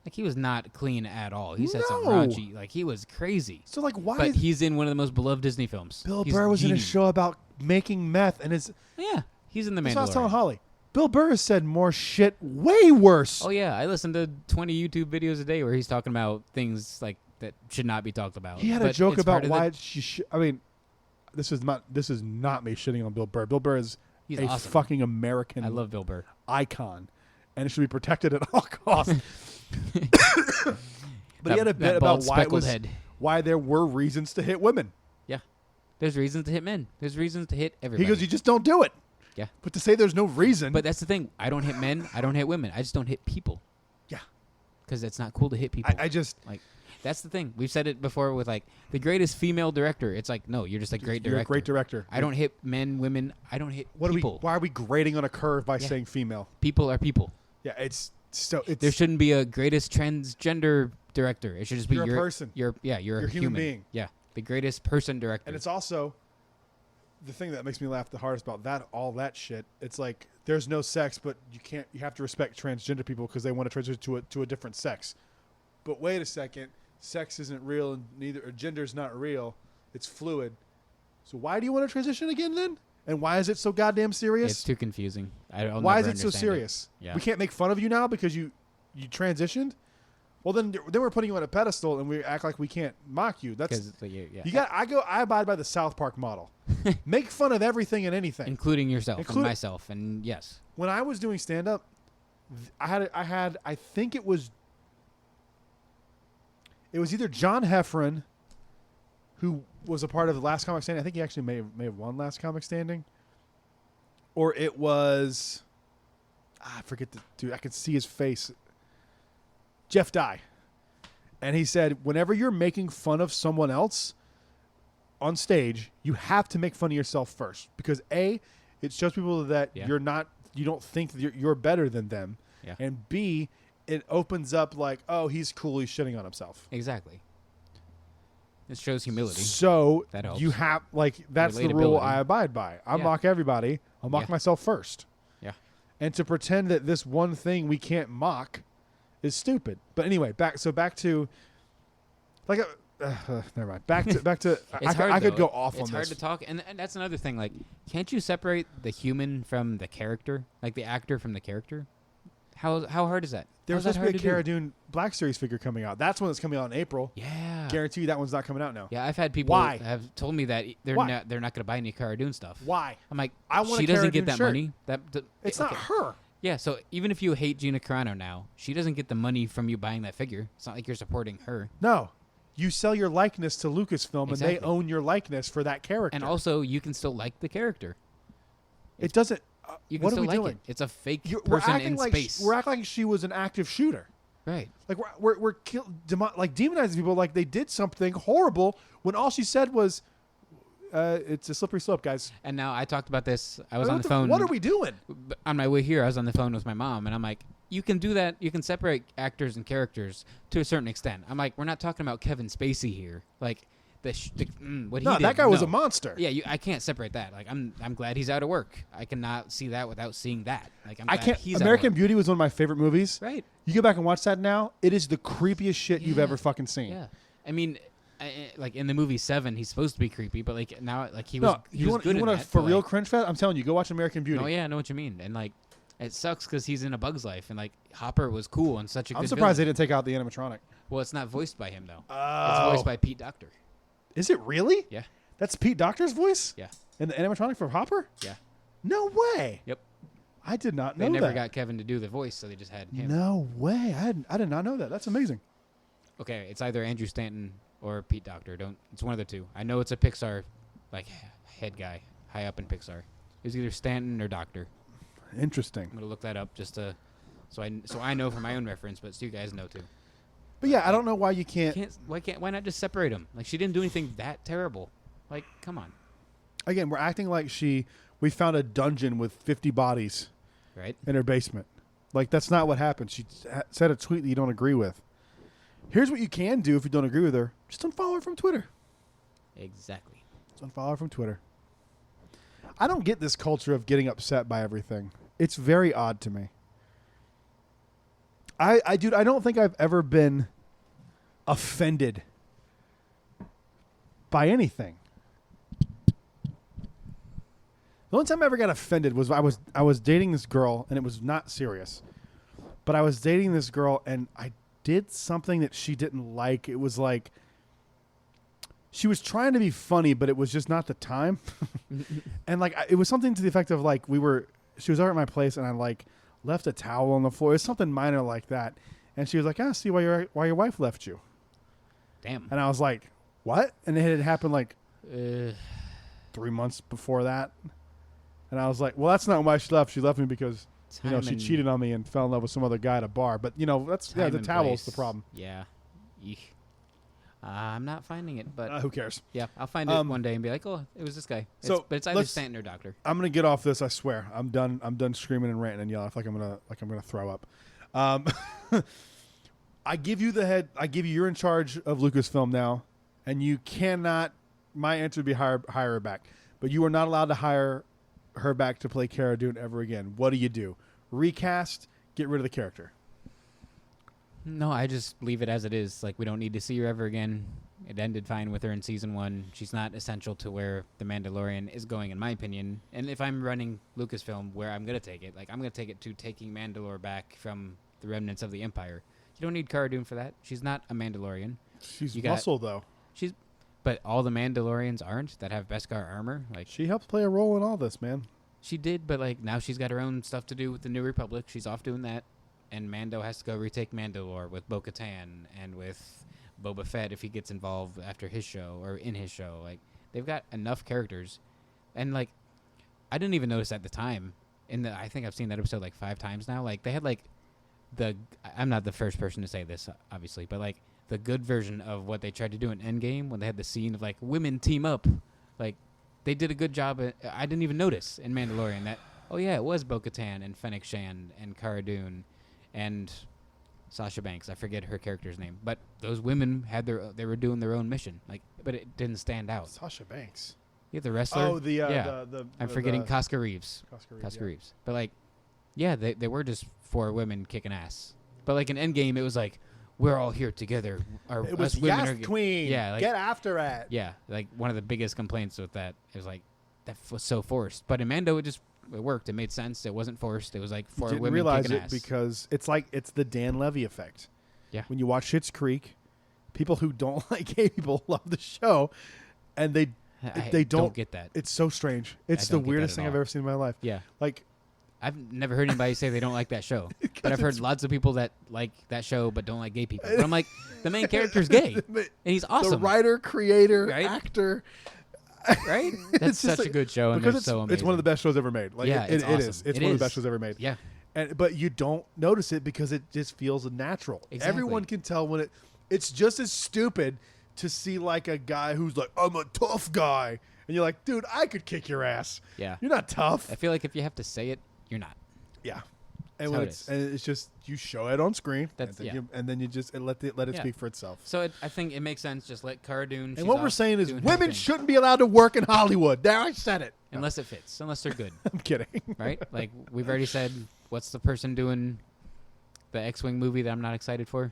Like, he was not clean at all. He said some No. raunchy. Like, he was crazy. So like, why? But he's in one of the most beloved Disney films. Bill He's Burr was in a genius. show about making meth, and Yeah, he's in the that's what I was telling Mandalorian. Holly. Bill Burr has said more shit, way worse. Oh yeah, I listen to 20 YouTube videos a day where he's talking about things like that should not be talked about. He had a But joke it's about part of why she. I mean, this is not me shitting on Bill Burr. Bill Burr is He's a awesome. fucking American I love Bill Burr. icon, and it should be protected at all costs. But he had a bit that about bald, why speckled head. why there were reasons to hit women. Yeah, there's reasons to hit men. There's reasons to hit everybody. He goes, you just don't do it. Yeah. But to say there's no reason. But that's the thing. I don't hit men. I don't hit women. I just don't hit people. Yeah. Because it's not cool to hit people. I just. like, that's the thing. We've said it before with like the greatest female director. It's like, no, you're just a great You're director. a great director. I don't hit men, women. I don't hit What people. why are we grading on a curve by Yeah. saying female? People are people. Yeah, it's so it's There shouldn't be a greatest transgender director. It should just be You're a person. You're a You're a human being. Yeah. The greatest person director. And it's also the thing that makes me laugh the hardest about all that shit. It's like there's no sex, but you have to respect transgender people because they want to transition to a different sex. But wait a second, sex isn't real, and or gender's not real. It's fluid. So why do you want to transition again then? And why is it so goddamn serious? It's too confusing. Why is it so serious? Yeah. We can't make fun of you now because you transitioned. Well, then we're putting you on a pedestal, and we act like we can't mock you. That's I abide by the South Park model. Make fun of everything and anything, including yourself and myself. And yes, when I was doing stand up, I think it was either John Heffron, who was a part of the Last Comic Standing. I think he actually may have won Last Comic Standing, or it was I forget the dude. I could see his face. Jeff Dye. And he said, whenever you're making fun of someone else on stage, you have to make fun of yourself first. Because A, it shows people that you don't think that you're better than them. Yeah. And B, it opens up like, oh, he's cool, he's shitting on himself. Exactly. It shows humility. So that helps. You have, that's the rule I abide by. I mock everybody. I'll mock myself first. Yeah. And to pretend that this one thing we can't mock is stupid. But anyway, back to never mind. Back to I could go off on this. It's hard to talk, and that's another thing. Like, can't you separate the human from the character, like the actor from the character? How hard is that? There's supposed to be a Cara Dune Black Series figure coming out. That's one that's coming out in April. Yeah, guarantee you that one's not coming out now. Yeah, I've had people have told me that they're not going to buy any Cara Dune stuff. Why? I'm like, I want she doesn't get that shirt. money. It's not her. Yeah, so even if you hate Gina Carano now, she doesn't get the money from you buying that figure. It's not like you're supporting her. No. You sell your likeness to Lucasfilm, and they own your likeness for that character. And also, you can still like the character. It doesn't... you can what still are we doing? It. It's a fake person in space. We're acting like she was an active shooter. Right. Like, we're demonizing people like they did something horrible when all she said was... it's a slippery slope, guys. And now I talked about this. I was on the phone. What are we doing? On my way here, I was on the phone with my mom, and I'm like, you can do that. You can separate actors and characters to a certain extent. I'm like, we're not talking about Kevin Spacey here. Like, what he did. No, that guy was a monster. Yeah, I can't separate that. Like, I'm glad he's out of work. I cannot see that without seeing that. Like, I can't. American Beauty was one of my favorite movies. Right. You go back and watch that now. It is the creepiest shit you've ever fucking seen. Yeah. I mean. Like in the movie Seven, he's supposed to be creepy, but like now, like he was good. You want a for real cringe fest? I'm telling you, go watch American Beauty. Oh yeah, I know what you mean. And like, it sucks because he's in A Bug's Life, and like Hopper was cool and such a good. I'm surprised villain. they didn't take out the animatronic. Well, it's not voiced by him though. Oh. It's voiced by Pete Docter. Is it really? Yeah. That's Pete Docter's voice. Yeah. And the animatronic from Hopper. Yeah. No way. Yep. I did not know that. They never that. got Kevin to do the voice, so they just had him. No way. I did not know that. That's amazing. Okay, it's either Andrew Stanton or Pete Docter. It's one of the two. I know it's a Pixar, like, head guy, high up in Pixar. It was either Stanton or Docter. Interesting. I'm gonna look that up just to, so I know for my own reference, but so you guys know too. But yeah, I don't know why you can't. Why not just separate them? Like, she didn't do anything that terrible. Like, come on. Again, we're acting like we found a dungeon with 50 bodies, right, in her basement. Like, that's not what happened. She said a tweet that you don't agree with. Here's what you can do if you don't agree with her. Just unfollow her from Twitter. Exactly. Just unfollow her from Twitter. I don't get this culture of getting upset by everything. It's very odd to me. Dude, I don't think I've ever been offended by anything. The only time I ever got offended was I was dating this girl, and it was not serious. But I was dating this girl, and I did something that she didn't like. It was like she was trying to be funny, but it was just not the time. And like it was something to the effect of like she was over at my place, and I like left a towel on the floor. It was something minor like that. And she was like, "I see why your wife left you." Damn. And I was like, "What?" And it had happened like 3 months before that. And I was like, "Well, that's not why she left. She left me because she cheated on me and fell in love with some other guy at a bar." But that's the towel's the problem. Yeah. Eek. I'm not finding it, but who cares? Yeah, I'll find it one day and be like, "Oh, it was this guy." But it's either Stanton or Docter. I'm gonna get off this. I swear, I'm done screaming and ranting and yelling. I feel like I'm gonna throw up. I give you the head. I give you. You're in charge of Lucasfilm now, and you cannot. My answer would be hire her back, but you are not allowed to hire her back to play Cara Dune ever again. What do? Recast, get rid of the character. No, I just leave it as it is. Like, we don't need to see her ever again. It ended fine with her in season 1. She's not essential to where The Mandalorian is going, in my opinion. And if I'm running Lucasfilm, where I'm going to take it, like, I'm going to take it to taking Mandalore back from the remnants of the Empire. You don't need Cara Dune for that. She's not a Mandalorian. She's muscle, though. But all the Mandalorians aren't that have Beskar armor. Like, she helps play a role in all this, man. She did, but like now she's got her own stuff to do with the New Republic. She's off doing that, and Mando has to go retake Mandalore with Bo-Katan and with Boba Fett if he gets involved after his show or in his show. Like, they've got enough characters, and like I didn't even notice at the time. I think I've seen that episode like 5 times now. Like, they had like I'm not the first person to say this, obviously, but like the good version of what they tried to do in Endgame when they had the scene of like women team up, like. They did a good job. I didn't even notice in Mandalorian that, oh yeah, it was Bo-Katan and Fennec Shand and Cara Dune and Sasha Banks. I forget her character's name. But those women they were doing their own mission. Like, but it didn't stand out. Sasha Banks. Yeah, the wrestler. Oh, I'm forgetting Casca Reeves. Casca Reeves. But like, yeah, they were just 4 women kicking ass. But like in Endgame, it was like, we're all here together. It was yes, queen. Yeah, like, get after it. Yeah, like one of the biggest complaints with that is like that was so forced. But in Mando, it worked. It made sense. It wasn't forced. It was like 4 women realize kicking it ass. Because it's the Dan Levy effect. Yeah. When you watch Schitt's Creek, people who don't like gay people love the show, and they don't get that. It's so strange. It's the weirdest thing I've ever seen in my life. Yeah. Like, I've never heard anybody say they don't like that show. But I've heard lots of people that like that show but don't like gay people. But I'm like, the main character's gay. And he's awesome. The writer, creator, right? actor. Right? That's such a good show. And it's so amazing. It's one of the best shows ever made. Like, yeah, it awesome. is. It's one of the best shows ever made. Yeah. But you don't notice it because it just feels natural. Exactly. Everyone can tell when it's just as stupid to see like a guy who's like, I'm a tough guy. And you're like, dude, I could kick your ass. Yeah. You're not tough. I feel like if you have to say it, you're not. Yeah. And it's just you show it on screen, and then you just let it speak for itself. So I think it makes sense. Just let Cara Dune. And what we're saying is, women shouldn't be allowed to work in Hollywood. There, I said it. Unless it fits. Unless they're good. I'm kidding. Right? Like we've already said. What's the person doing the X-Wing movie that I'm not excited for?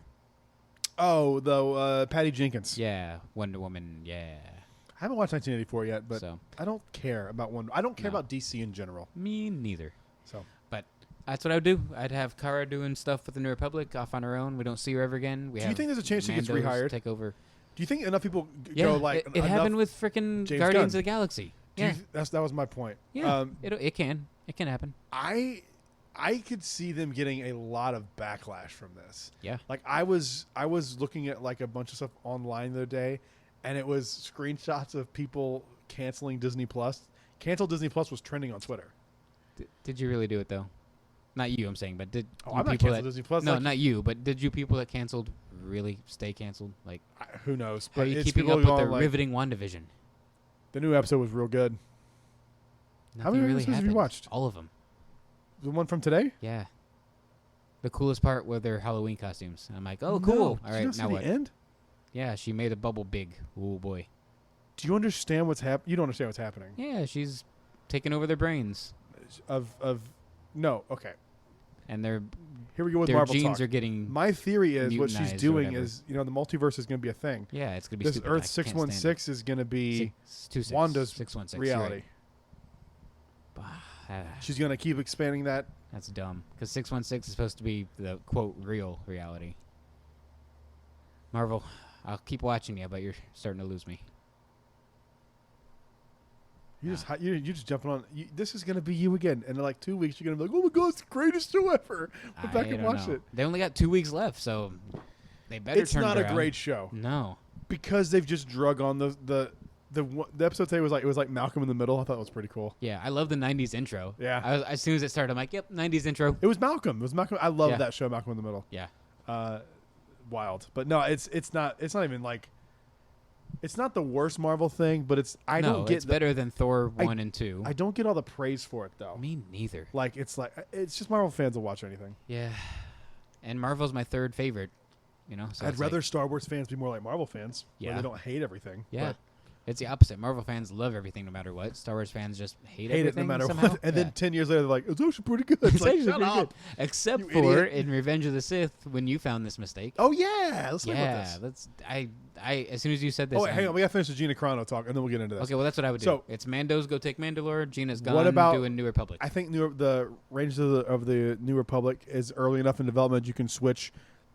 Oh, the Patty Jenkins. Yeah, Wonder Woman. Yeah. I haven't watched 1984 yet, but so. I don't care about Wonder. I don't care about DC in general. Me neither. So, but that's what I would do. I'd have Cara doing stuff with the New Republic off on her own. We don't see her ever again. Do you think there's a chance she gets rehired? Take over. Do you think enough people go like it happened with freaking Guardians of the Galaxy? That was my point. Yeah, it can happen. I could see them getting a lot of backlash from this. Yeah, like I was looking at like a bunch of stuff online the other day, and it was screenshots of people canceling Disney Plus. Cancel Disney Plus was trending on Twitter. Did you really do it though? Not you, I'm saying, but did I'm not canceling Disney Plus. No, not you, but did you people that canceled really stay canceled? Like, who knows? But how are you keeping up with the riveting WandaVision? The new episode was real good. How many episodes have you watched? All of them. The one from today? Yeah. The coolest part were their Halloween costumes. And I'm like, oh, cool. All right, now what? End? Yeah, she made a bubble big. Oh boy. Do you understand what's happening? You don't understand what's happening. Yeah, she's taking over their brains. No, okay. And here we go with their Marvel genes talk. are getting. My theory is what she's doing is, the multiverse is going to be a thing. Yeah, it's going to be this stupid. Earth 616 is going to be Wanda's 616, reality. Right. She's going to keep expanding that. That's dumb because 616 is supposed to be the quote real reality. Marvel, I'll keep watching you, but you're starting to lose me. You're just jumping on. This is going to be you again. And in like 2 weeks, you're going to be like, oh my God, it's the greatest show ever. Go back and watch it. They only got 2 weeks left, so they better turn it around. It's not a great show. No. Because they've just drug on the episode today was like Malcolm in the Middle. I thought it was pretty cool. Yeah, I love the 90s intro. Yeah. As soon as it started, I'm like, yep, 90s intro. It was Malcolm. I love that show, Malcolm in the Middle. Yeah. Wild. But no, it's not even like, it's not the worst Marvel thing, but it's better than Thor 1 and 2. I don't get all the praise for it though. Me neither. Like it's just Marvel fans will watch anything. Yeah. And Marvel's my third favorite. You know, so I'd it's rather like, Star Wars fans be more like Marvel fans, where Yeah. they don't hate everything. yeah. but It's the opposite. Marvel fans love everything no matter what. Star Wars fans just hate hate it everything no matter somehow. what. And Yeah. then 10 years later, they're like, it's actually pretty good. It's It's like, actually shut pretty up. good. Except you for idiot. in Revenge of the Sith when you found this mistake. Oh yeah, let's talk about Yeah, this. that's I as soon as you said this. Oh wait, hang on, we gotta finish the Gina Carano talk, and then we'll get into this. Okay, well that's what I would do. So- It's Mando's go take Mandalore. Gina's gone. What about- doing New Republic? I think the Rangers of the New Republic is early enough in development. You can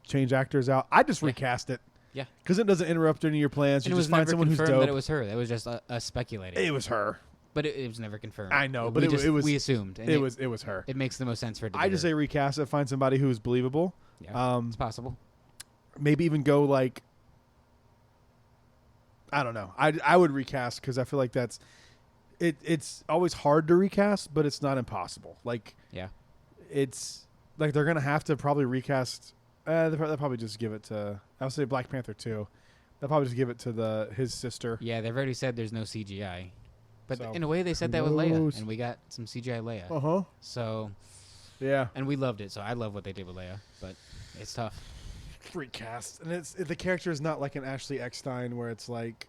change actors out. I just recast it. Yeah. Because it doesn't interrupt any of your plans. And You it was just find never someone who's confirmed dope. that it was her. That was just us speculating. It was her. But it was never confirmed. I know, but we it was. we assumed. And It was her. It makes the most sense for it to be I just her. say recast it. Find somebody who is believable. Yeah, it's possible. Maybe even go like. I don't know. I would recast because I feel like that's. It's always hard to recast, but it's not impossible. Like Yeah. it's like they're gonna have to probably recast. They'll probably just give it to. I would say Black Panther 2. They'll probably just give it to his sister. Yeah, they've already said there's no CGI. But So, in a way, they said who that with Leia, knows? and we got some CGI Leia. Uh huh. So, Yeah. and we loved it. So I love what they did with Leia, but it's tough. Recast, and the character is not like an Ashley Eckstein where it's like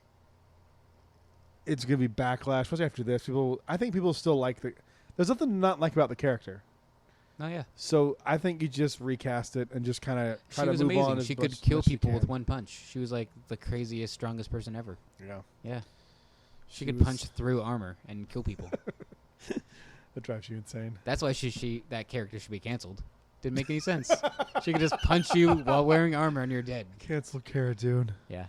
it's gonna be backlash, especially after this. I think people still like there's nothing to not like about the character. Oh yeah, So I think you just recast it and just kind of try she to was move on. amazing. as She much could as kill she people with can. one punch. She was like the craziest, strongest person ever. Yeah, Yeah, she could was- punch through armor and kill people. that drives you insane. That's why that character should be canceled. Didn't make any sense. She could just punch you while wearing armor and you're dead. Cancel Cara Dune. Yeah.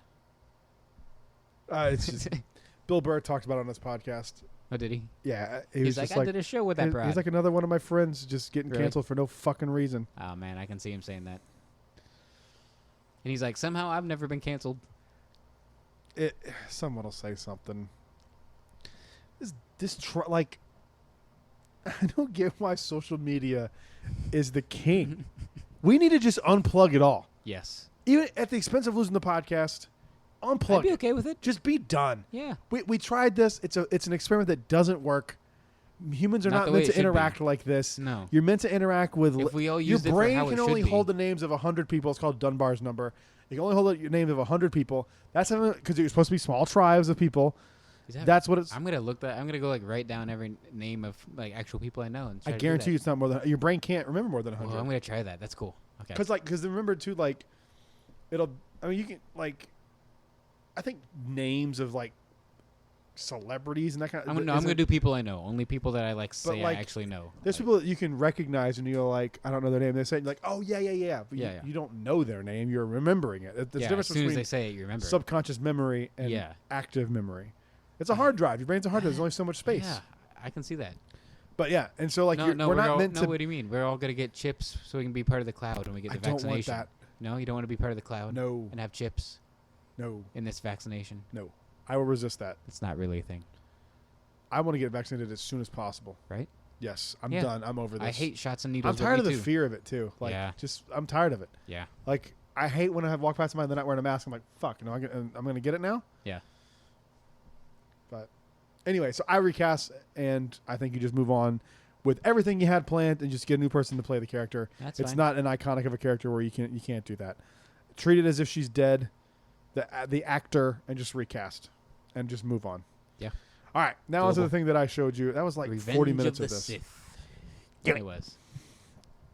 It's just Bill Burr talked about it on this podcast. Oh, did he? Yeah, He's like, I did a show with that broad. he's like another one of my friends just getting Really? canceled for no fucking reason. Oh man, I can see him saying that. And he's like, somehow I've never been canceled. Someone will say something. Like, I don't get why social media is the king. We need to just unplug it all, Yes. even at the expense of losing the podcast. Unplug I'd be it. okay with it. Just be done. Yeah. We tried this. It's an experiment that doesn't work. Humans are Not not the way meant it to should be. interact like this. No. You're meant to interact with. If we all your used it for brain how it can should only be. hold the names of 100 people. It's called Dunbar's number. You can only hold the names of 100 people. That's because you're supposed to be small tribes of people. That's what it's. I'm gonna go like write down every name of like actual people I know and I try to do guarantee that. you it's not more than your brain can't remember more than Well, 100. I'm gonna try that. That's cool. Okay. Because remember too, like you can like I think names of like celebrities and that kind of. I'm gonna do people I know. Only people that I like say like, I actually know. There's Like, people that you can recognize and you go like, I don't know their name. They say like, oh yeah. But Yeah. You don't know their name. You're remembering it. There's a yeah, difference as soon as between they say it, you remember. subconscious memory and Yeah. active memory. It's a hard drive. Your brain's a hard drive. There's only so much space. Yeah, I can see that. But yeah, and so like No, we're not meant to. What do you mean? We're all gonna get chips so we can be part of the cloud when we get I the don't want vaccination. that. No, you don't want to be part of the cloud. No. And have chips No. in this vaccination. No. I will resist that. It's not really a thing, I want to get vaccinated as soon as possible. right? Yes, I'm Yeah. done. I'm over this. I hate shots and needles. I'm but tired me of the too. fear of it too. Like, Yeah. I'm tired of it. Yeah. Like, I hate when I have walked past somebody and they're not wearing a mask. I'm like, fuck, I'm going to get it now. Yeah. But anyway, so I recast, and I think you just move on with everything you had planned and just get a new person to play the character. That's It's fine. not an iconic of a character where you can't do that. Treat it as if she's dead, the actor, and just recast, and just move on. Yeah. All right, now onto the Doable. thing that I showed you. That was like Revenge 40 minutes of of the this. Sith. Do It was.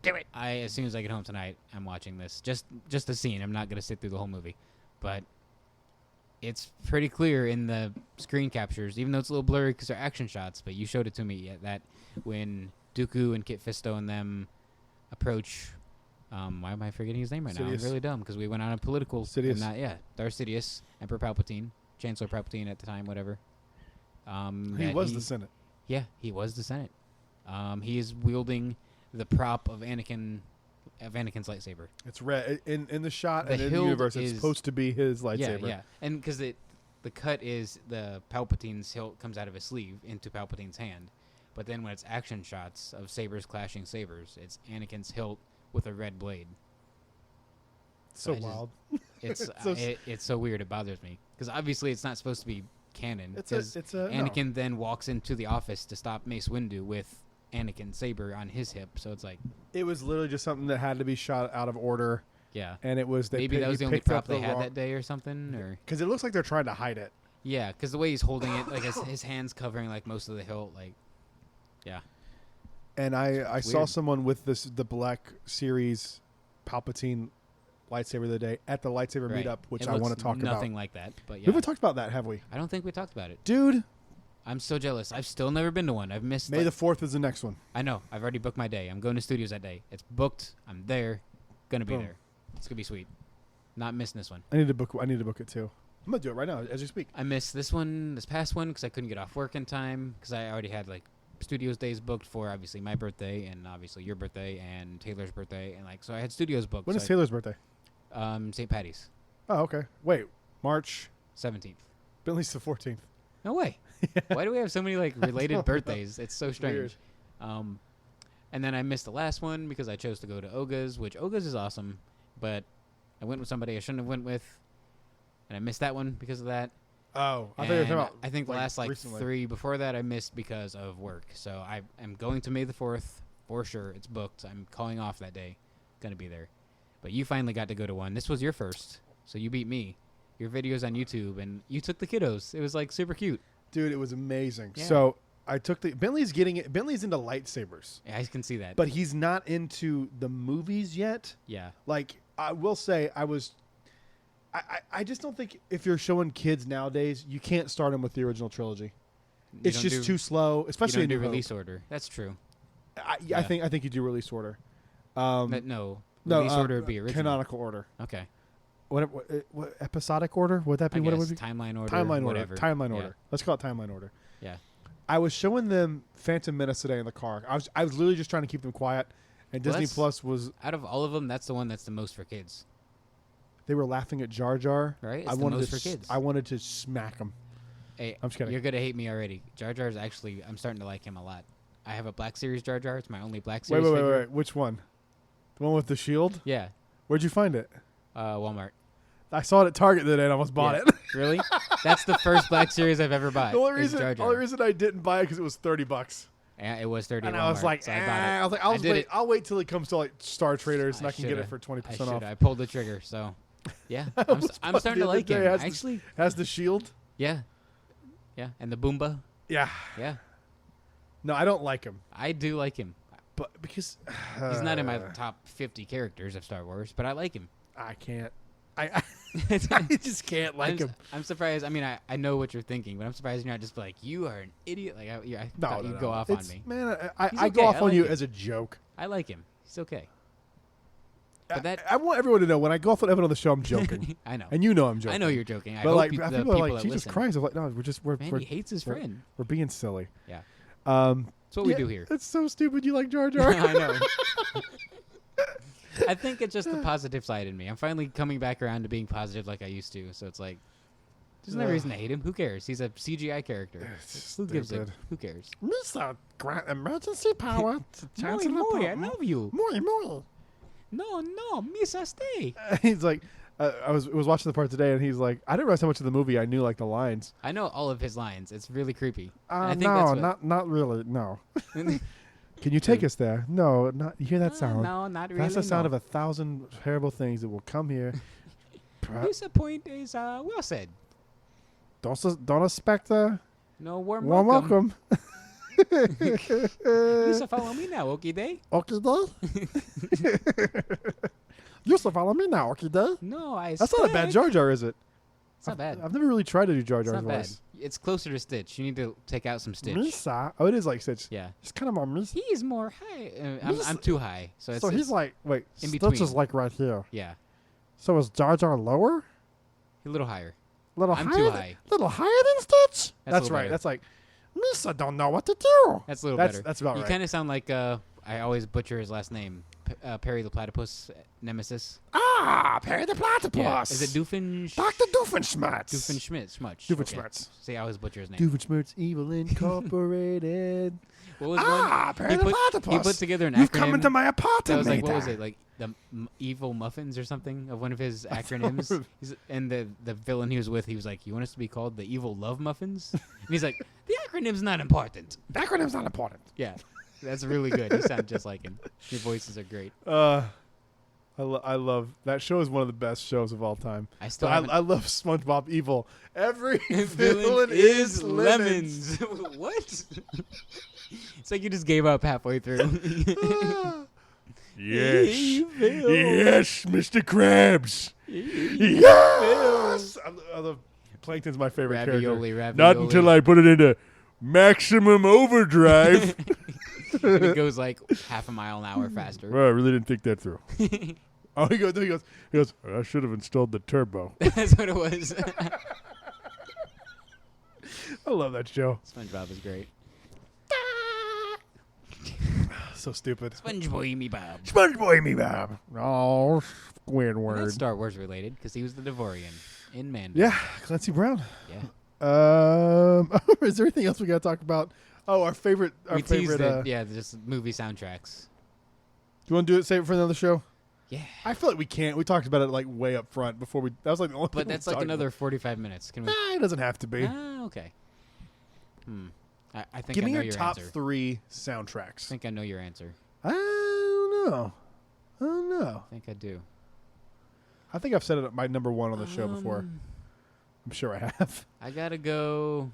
Do it. As soon as I get home tonight, I'm watching this. Just the scene. I'm not gonna sit through the whole movie, but it's pretty clear in the screen captures, even though it's a little blurry because they're action shots. But you showed it to me that when Dooku and Kit Fisto and them approach, why am I forgetting his name right now? Sidious. I'm really dumb because we went on a political. Sidious. Darth Sidious, Emperor Palpatine, Chancellor Palpatine at the time, whatever. He was the Senate. Yeah, he was the Senate. He is wielding the prop of Anakin's lightsaber. It's red in the shot The and in the hilt universe. It's is- supposed to be his lightsaber. Yeah. And because the cut is the Palpatine's hilt comes out of his sleeve into Palpatine's hand, but then when it's action shots of sabers clashing sabers, it's Anakin's hilt with a red blade. So I just- wild. It's So it's so weird. It bothers me because obviously it's not supposed to be canon. It's 'cause no. Anakin then walks into the office to stop Mace Windu with Anakin's saber on his hip. So it's like, It was literally just something that had to be shot out of order. Yeah. and it was Maybe that was the only prop they had that day or something, or because it looks like they're trying to hide it. yeah, because the way he's holding it, like his hands covering like most of the hilt, like yeah. And I saw weird. someone with the Black Series Palpatine lightsaber the other day at the lightsaber Right. meetup, which It I want looks to talk about. nothing like that, but We yeah. haven't talked about that, have we? I don't think we talked about it. Dude, I'm so jealous. I've still never been to one. I've missed. May the 4th is the next one. I know. I've already booked my day. I'm going to studios that day. It's booked. I'm there. Gonna be Boom. there. It's gonna be sweet. Not missing this one. I need to book it too. I'm gonna do it right now as you speak. I missed this past one, because I couldn't get off work in time, because I already had like studios days booked for obviously my birthday and obviously your birthday and Taylor's birthday, and like so I had studios booked. When so is Taylor's birthday? St. Patty's, Oh, okay. Wait, March. 17th. Bentley's the 14th. No way. Why do we have so many like related know. birthdays? It's so strange. Weird. And then I missed the last one because I chose to go to Oga's, which Oga's is awesome, but I went with somebody I shouldn't have went with, and I missed that one because of that. Oh, I thought you were talking And about. I think the last like recently. 3 before that I missed because of work. So I am going to May the 4th for sure. It's booked. I'm calling off that day. Gonna be there. But you finally got to go to one. This was your first, so you beat me. Your videos on YouTube, and you took the kiddos. It was like super cute. Dude, it was amazing. Yeah. So I took the Bentley's getting it. Bentley's into lightsabers, Yeah, I can see that. but he's not into the movies yet. yeah, Like I will say, I just don't think if you're showing kids nowadays, you can't start them with the original trilogy. You It's don't just do- too slow, You especially don't do in New Hope. release order. That's true. I Yeah. think you do release order. No, release order would be original. Canonical order. Okay. What episodic order? Would that be I what it guess would be? timeline order. Timeline whatever. order. Timeline Yeah. order. Let's call it timeline order. Yeah. I was showing them Phantom Menace today in the car. I was literally just trying to keep them quiet, and Well, Disney that's- Plus was. Out of all of them, that's the one that's the most for kids. They were laughing at Jar Jar. Right? It's I the wanted most to for kids. I wanted to smack them. Hey, I'm just kidding. You're gonna hate me already. Jar Jar's actually, I'm starting to like him a lot. I have a Black Series Jar Jar. It's my only Black Wait, Series wait, figure. wait. Which one? The one with the shield? Yeah. Where'd you find it? Walmart. I saw it at Target the other day and almost bought Yeah. it. Really? That's the first Black Series I've ever bought. The only is reason, Jar Jar. I didn't buy it because it was $30. Yeah, it was 30 And at I was Walmart, like, so I bought it. I was like, I did it. I'll wait till it comes to like Star Traders and I can get shoulda. it for 20% I should. off. I pulled the trigger, so yeah. I'm almost bought starting the to other like day. him. Has the- Actually, Has the shield? yeah. Yeah, and the Boomba. Yeah. Yeah. No, I don't like him, I do like him. but because He's not in my top 50 characters of Star Wars, but I like him. I can't. I just can't like him. I'm surprised. I mean, I know what you're thinking, but I'm surprised you're not just like, you are an idiot. Like, I No, thought no, you'd no. go off on It's- me. Man, He's I go okay. off I on like you him. as a joke. I like him. He's okay. But that I want everyone to know when I go off on Evan on the show, I'm joking, I know. and you know I'm joking. I know you're joking. I But hope like, the people people are like, that Jesus listen. Christ! I'm like, no, Man, we're he hates his friend. we're being silly. Yeah. Um, That's what we yeah, do here. It's so stupid. You like Jar Jar? I know. I think it's just the positive side in me. I'm finally coming back around to being positive like I used to. So it's like, there's no Ugh. reason to hate him. Who cares? He's a CGI character. It's Who gives a? stupid. Who cares? Mr. Grant emergency power. I love you. Moi. No, Misa, stay. He's like, I was watching the part today, and he's like, I didn't realize how much of the movie I knew like the lines. I know all of his lines. It's really creepy. And I think that's No, what, not really. No. Can you take us there? No, not. You hear that sound? No, not really. That's the sound no. of 1,000 terrible things that will come here. This point is well said. Don't expect a No warm warm welcome. welcome. Lisa, follow me now, okay, day? Okay, day. You still follow me now, okay, day. No, I. That's not a bad Jar Jar, is it? It's not bad. I've never really tried to do Jar It's Jar's not bad. voice. It's closer to Stitch. You need to take out some Stitch. Misa. Oh, it is like Stitch. Yeah. It's kind of more Misa. He's more high. I'm too high. So, it's, So he's it's- like, wait, in Stitch between. is like right here. yeah, So is Jar Jar lower? a little higher. Little I'm higher too than, high. Little higher than Stitch? That's a That's little right. better. That's like, Misa don't know what to do. That's a little That's better. that's about You right. kind of sound like I always butcher his last name, Perry the Platypus Nemesis. Perry the Platypus. Yeah. Is it Doofenshmirtz? Dr. Doofenshmirtz. Schmuch. Doofenshmirtz. See, I always butcher his name. Doofenshmirtz Evil Incorporated. What was one? Perry He the put, Platypus. he put together an You've acronym. come into my apartment. That was like, what was it? Like the evil muffins or something of one of his acronyms. And the villain he was with, he was like, "You want us to be called the evil love muffins?" And he's like, "The acronym's not important." The acronym's not important. Yeah, that's really good. You sound just like him. Your voices are great. I love that show is one of the best shows of all time. I still But I love SpongeBob Evil. Every villain is lemons. What? It's like you just gave up halfway through. Yes. Evil. Yes, Mr. Krabs. Yes. I love Plankton's my favorite character. Ravioli. Not until I put it into maximum overdrive. And it goes like half a mile an hour faster. Well, I really didn't think that through. Oh, he goes, I should have installed the turbo. That's what it was. I love that show. SpongeBob is great. So stupid. SpongeBob me Bob. SpongeBob me Bob. Oh, Squidward. That's Star Wars related because he was the Devorian in Mando. Yeah, Clancy Brown. Yeah. Is there anything else we got to talk about? Oh, our favorite. We teased it. Yeah, just movie soundtracks. Do you want to do it? Save it for another show? Yeah. I feel like we can't. We talked about it like way up front before we. That was like the only. But that's like another 45 minutes. Can we? Nah, it doesn't have to be. Okay. I think Give I me know your your top answer. 3 soundtracks. I think I know your answer. I don't know. I think I do. I think I've said it my number 1 on the show before. I'm sure I have. I gotta go.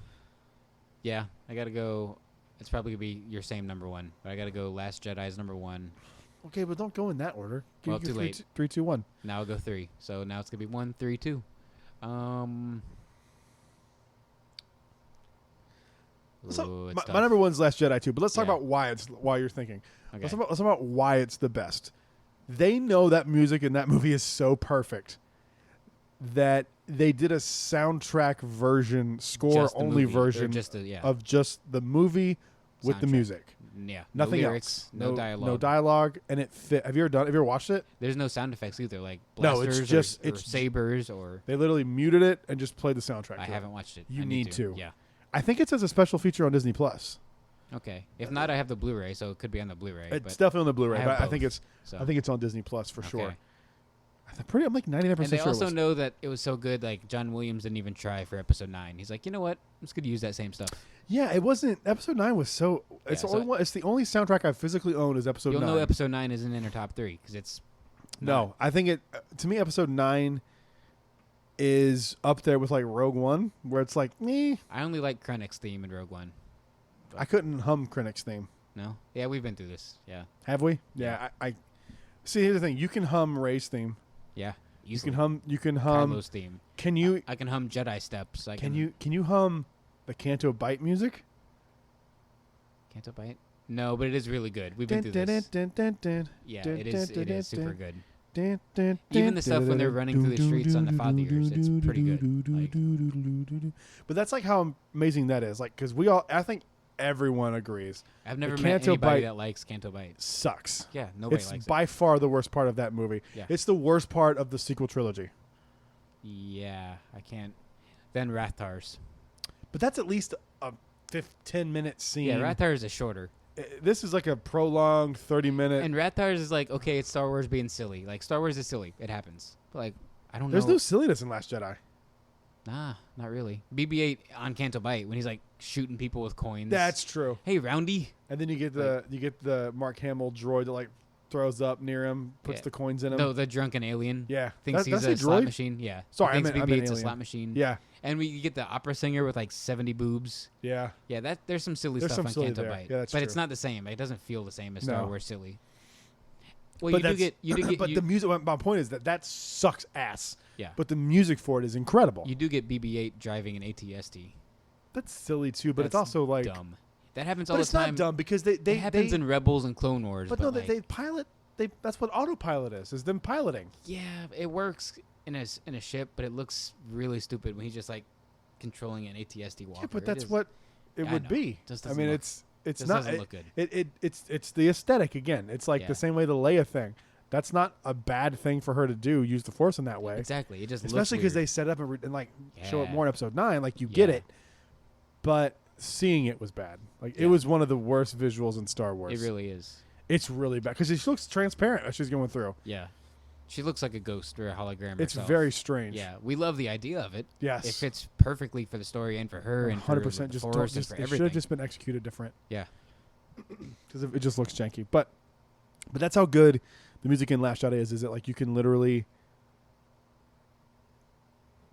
Yeah, I gotta go. It's probably gonna be your same number 1, but I gotta go. Last Jedi's number 1. Okay, but don't go in that order. Well, too late. 3, 2, 1. Now I'll go 3. So now it's gonna be 1, 3, 2. So Ooh, my number 1's Last Jedi too, but let's talk Yeah. about why you're thinking. Okay. Let's talk about why it's the best. They know that music in that movie is so perfect that they did a soundtrack version, score Just the only movie, or version just of just the movie with the Soundtrack. music. Yeah. Nothing no lyrics, else. No dialogue. No dialogue, and it fit. Have you ever watched it? There's no sound effects either, like No, it's blasters just- or it's- sabers or. They literally muted it and just played the soundtrack. I to it. haven't watched it. You I need to. Yeah. I think it's as a special feature on Disney Plus. Okay. If not, I have the Blu-ray, so it could be on the Blu-ray. It's but definitely on the Blu-ray, I have but I think both, it's so. I think it's on Disney Plus for sure. Okay. I'm like 99% And they sure. also it was. know that it was so good. Like John Williams didn't even try for Episode 9. He's like, you know what? I'm just gonna use that same stuff. Yeah, it wasn't. Episode 9 was so. It's Yeah, the only so- one. It's the only soundtrack I physically own is Episode You'll 9. know Episode 9 isn't in her top 3 because it's. No, I think it. To me, Episode 9 is up there with like Rogue One, where it's like me. I only like Krennic's theme in Rogue One. I couldn't hum Krennic's theme. No. Yeah, we've been through this. Yeah. Have we? Yeah. I see. Here's the thing. You can hum Rey's theme. Yeah. You can hum. You can hum. Kylo's theme. Can you? I can hum Jedi steps. Can you hum the Canto Bite music? Canto Bite? No, but it is really good. We've been through this. Yeah, it is. It is super good. Even the stuff when they're running through the streets on the father years, it's pretty good. Like, but that's like how amazing that is. Like, because I think everyone agrees. I've never The met Canto anybody Bite that likes Canto Bite. Sucks. Yeah, nobody It's likes it. by far the worst part of that movie. Yeah. It's the worst part of the sequel trilogy. Yeah, I can't. Then Rathtars. But that's at least a 10-minute scene. Yeah, Rathtars is shorter. This is like a prolonged 30-minute. And Rathtars is like, okay, it's Star Wars being silly. Like, Star Wars is silly. It happens. But like, I don't There's know. no silliness in Last Jedi. Nah, not really. BB-8 on Canto Bite when he's like shooting people with coins. That's true. Hey, Roundy. And then you get the Mark Hamill droid that like throws up near him, puts Yeah. the coins in him. No, the drunken alien. Yeah. Thinks That's he's a a slot droid? machine. Yeah. Sorry, thinks I meant BB-8's a alien. slot machine. Yeah. And you get the opera singer with like 70 boobs. Yeah. Yeah, there's some silly There's stuff some on silly Canto there. Bite. Yeah, that's but it's true. not the same. It doesn't feel the same as Star No. Wars silly. Well, But you do get but the music. My point is that sucks ass. yeah. But the music for it is incredible. You do get BB-8 driving an AT-ST. That's silly too, but it's That's also like dumb. That happens But all it's the time. not dumb because they It happens in Rebels and Clone Wars. But But no, like, they pilot. That's what autopilot is them piloting. yeah, it works in a ship, but it looks really stupid when he's just like controlling an AT-ST walker. Yeah, but It that's is- what it I would know. be. Just I doesn't mean, look- it's just not. doesn't look good. It's the aesthetic again. It's like Yeah. the same way the Leia thing. That's not a bad thing for her to do. Use the Force in that way, Exactly. It just especially because looks they set up and like show it Yeah. more in Episode 9. Like you get Yeah. it, but seeing it was bad. Like it Yeah. was one of the worst visuals in Star Wars. It really is. It's really bad because she looks transparent as she's going through. Yeah. She looks like a ghost or a hologram. It's herself. very strange. Yeah, we love the idea of it. Yes. It fits perfectly for the story and for her and for 100%. the Just Force don't. and Just, for it should everything. have just been executed different. Yeah. Because it just looks janky. But that's how good the music in Last Jedi is that like you can literally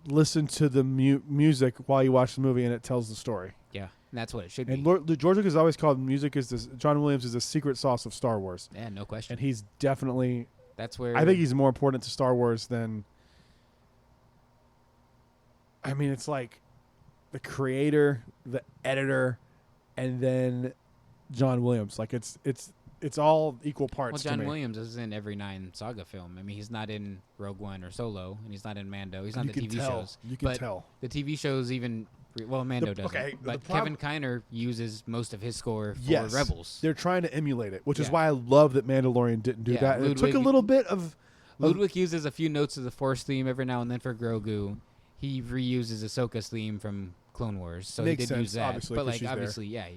listen to the music while you watch the movie and it tells the story. Yeah, and that's what it should And be. George Lucas always called music is this. John Williams is the secret sauce of Star Wars. Yeah, no question. And he's definitely. That's where I think he's more important to Star Wars than. I mean, it's like the creator, the editor, and then John Williams. Like it's all equal parts. Well, to John me. Williams is in every 9 saga film. I mean, he's not in Rogue One or Solo, and he's not in Mando. He's not You the can TV tell. shows. You can But tell. the TV shows even Mando doesn't. okay, but the Kevin Kiner uses most of his score for Yes, Rebels. they're trying to emulate it, which is Yeah. why I love that Mandalorian didn't do Yeah, that. And it took a Ludwig- little bit of. Ludwig uses a few notes of the Force theme every now and then for Grogu. He reuses Ahsoka's theme from Clone Wars, so Makes he did use sense, that. obviously, but 'cause like she's there. obviously, yeah.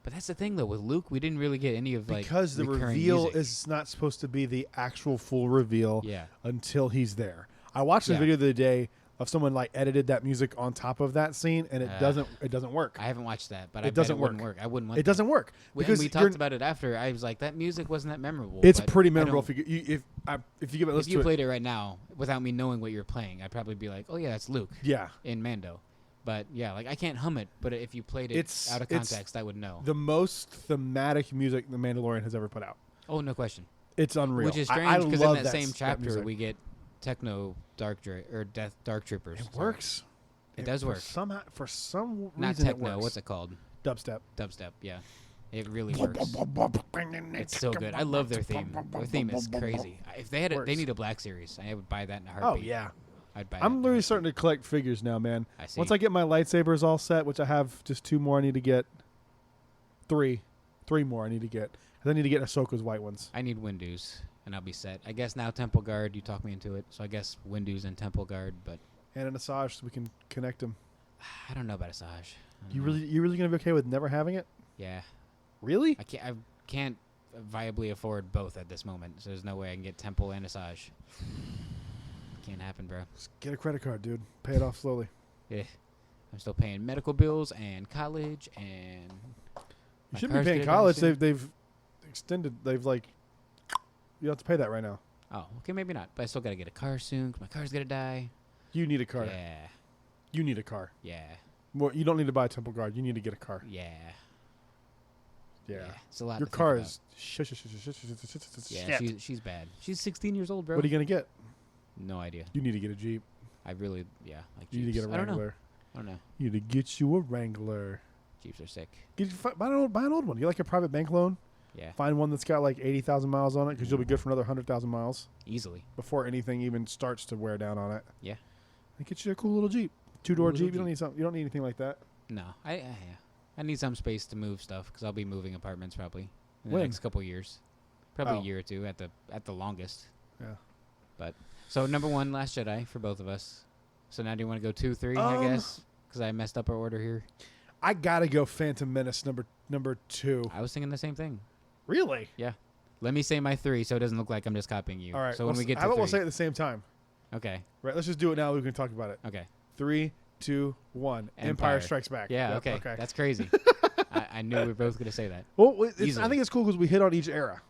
But that's the thing though with Luke, we didn't really get any of like Because the recurring reveal music. is not supposed to be the actual full reveal Yeah. until he's there. I watched a Yeah. video the other day of someone like edited that music on top of that scene, and it doesn't work. I haven't watched that, but It I bet doesn't it wouldn't work. work. I wouldn't want It doesn't work When because we you're- talked about it after, I was like, that music wasn't that memorable. It's but pretty I memorable don't- if you give it a If listen you to played it right now without me knowing what you're playing, I'd probably be like, oh yeah, it's Luke it. Yeah, in Mando. But yeah, like I can't hum it, but if you played it It's- out of it's context, I would know. the most thematic music the Mandalorian has ever put out. Oh, no question. It's unreal. Which is I strange because in love that same that chapter music. we get Techno Dark Troopers. It Sorry. works. It does work. Somehow, for some reason, Not it techno. works. What's it called? Dubstep. Dubstep. Yeah, it really works. It's so good. I love their theme. Their theme is crazy. If they had, they Works. need a Black Series. I would buy that in a Oh heartbeat. yeah. I'd buy. I'm that in a literally heartbeat. starting to collect figures now, man. I see. Once I get my lightsabers all set, which I have just 2 more, I need to get 3 more. I need to get. 'Cause I need to get Ahsoka's white ones. I need Windows, and I'll be set. I guess now Temple Guard. You talked me into it, so I guess Windows and Temple Guard. But And an Asajj so we can connect them. I don't know about Asajj. I don't You know. really gonna be okay with never having it? Yeah, Really? I can't viably afford both at this moment. So there's no way I can get Temple and Asajj. Can't happen, bro. Just get a credit card, dude. Pay it off slowly. Yeah, I'm still paying medical bills and college and. You my should be car's paying getting college. soon. They've extended. They've like. You don't have to pay that right now. Oh, okay, maybe not. But I still gotta get a car soon. 'Cause my car's gonna die. You need a car. Yeah, You need a car. yeah, Well, you don't need to buy a Temple Guard. You need to get a car. yeah. Yeah. It's a lot. Your to think car about. is Yeah, shit. she's bad. She's 16 years old, bro. What are you gonna get? No idea. You need to get a Jeep. I really, yeah, like You need to Jeeps. get a I don't know. Wrangler. I don't know. You need to get you a Wrangler. Jeeps are sick. Buy an old one. You like a private bank loan? Yeah, Find one that's got like 80,000 miles on it because you'll be good for another 100,000 miles easily. before anything even starts to wear down on it. Yeah. And get you a cool little Jeep, 2-door Little Jeep. You don't need something. You don't need anything like that. No, yeah. I need some space to move stuff because I'll be moving apartments probably in the When? next couple years. Probably Oh. a year or two at the longest. Yeah. But so number 1, Last Jedi for both of us. So now do you want to go 2, 3? I guess because I messed up our order here. I gotta go Phantom Menace number 2. I was thinking the same thing. Really? Yeah. Let me say my 3 so it doesn't look like I'm just copying you. All right. So when we get to how about 3. we'll say it at the same time? Okay. Right. Let's just do it now. We can talk about it. Okay. 3, 2, 1. Empire Empire. Strikes Back. Yeah. Yep, Okay. That's crazy. I knew we were both gonna say that. Well, I Easily. think it's cool because we hit on each era.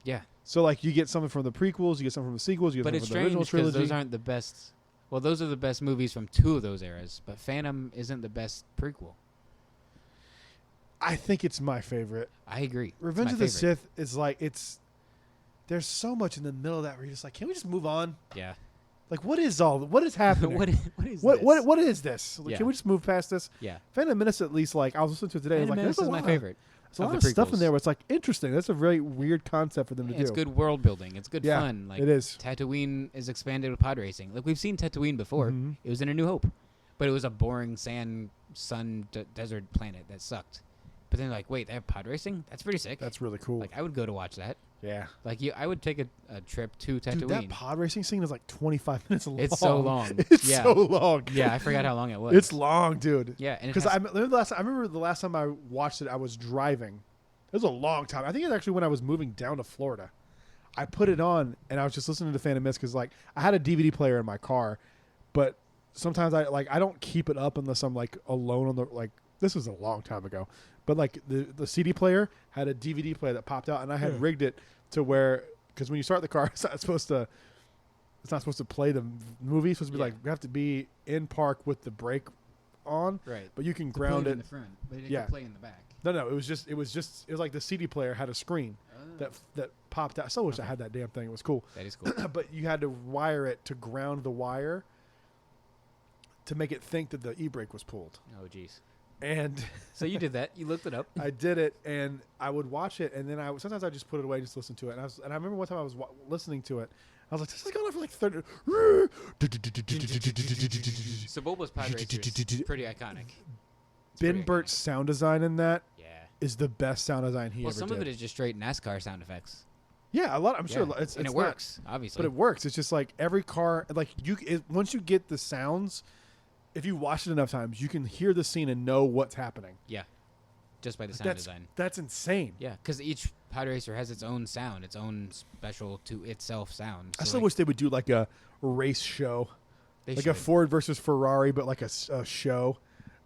Yeah. So like you get something from the prequels, you get something from the sequels, you get But something it's from the original strange because trilogy. those aren't the best. Well, those are the best movies from 2 of those eras, but Phantom isn't the best prequel. I think it's my favorite. I agree. It's Revenge my of the favorite. Sith is like there's so much in the middle of that where you're just like, can we just move on? Yeah. Like what is happening? what is what is this? Like, Yeah. Can we just move past this? Yeah. Phantom Menace at least like I was listening to it today. I was Phantom like, Menace there's is a my lot favorite. There's a of lot the of stuff in prequels. there where it's like interesting. That's a very weird concept for them to do. It's good world building. It's good Yeah, fun. Like it is. Tatooine is expanded with pod racing. Like we've seen Tatooine before. Mhm. It was in A New Hope, but it was a boring desert planet that sucked. But then like, wait, they have pod racing? That's pretty sick. That's really cool. Like I would go to watch that. yeah. Like I would take a trip to Tatooine. Dude, that pod racing scene is like 25 minutes long. It's so long. It's Yeah. so long. Yeah, I forgot how long it was. It's long, dude. Yeah, and it Because has- I remember the last time I watched it, I was driving. It was a long time. I think it was actually when I was moving down to Florida. I put it on and I was just listening to Phantom Menace because like I had a DVD player in my car, but sometimes I don't keep it up unless I'm like alone on the like. This was a long time ago, but like the CD player had a DVD player that popped out and I had rigged it to where because when you start the car, it's not supposed to. It's not supposed to play the movie. It's supposed to be like you have to be in park with the brake on. Right. But you can To ground play it in the front, but it Yeah. can play in the back. No, it was like the CD player had a screen that popped out. I still wish I had that damn thing. It was cool. That is cool. But you had to wire it to ground the wire to make it think that the e-brake was pulled. Oh, jeez. And So you did that. You looked it up. I did it, and I would watch it, and then sometimes I just put it away and just listen to it. And I remember one time I was listening to it. I was like, this is going on for like 30. So Boba's pod racer is pretty iconic. It's Ben pretty Burtt's iconic. sound design in that Yeah. is the best sound design he Well, ever some did. of it is just straight NASCAR sound effects. Yeah, a lot. I'm sure Yeah. it's and it not- works, obviously. but it works. It's just like every car, like once you get the sounds, if you watch it enough times, you can hear the scene and know what's happening. Yeah. Just by the sound That's design. that's insane. Yeah, because each pod racer has its own sound, its own special to itself sound. I So, still like, wish they would do like a race show, they like should. a Ford versus Ferrari, but like a show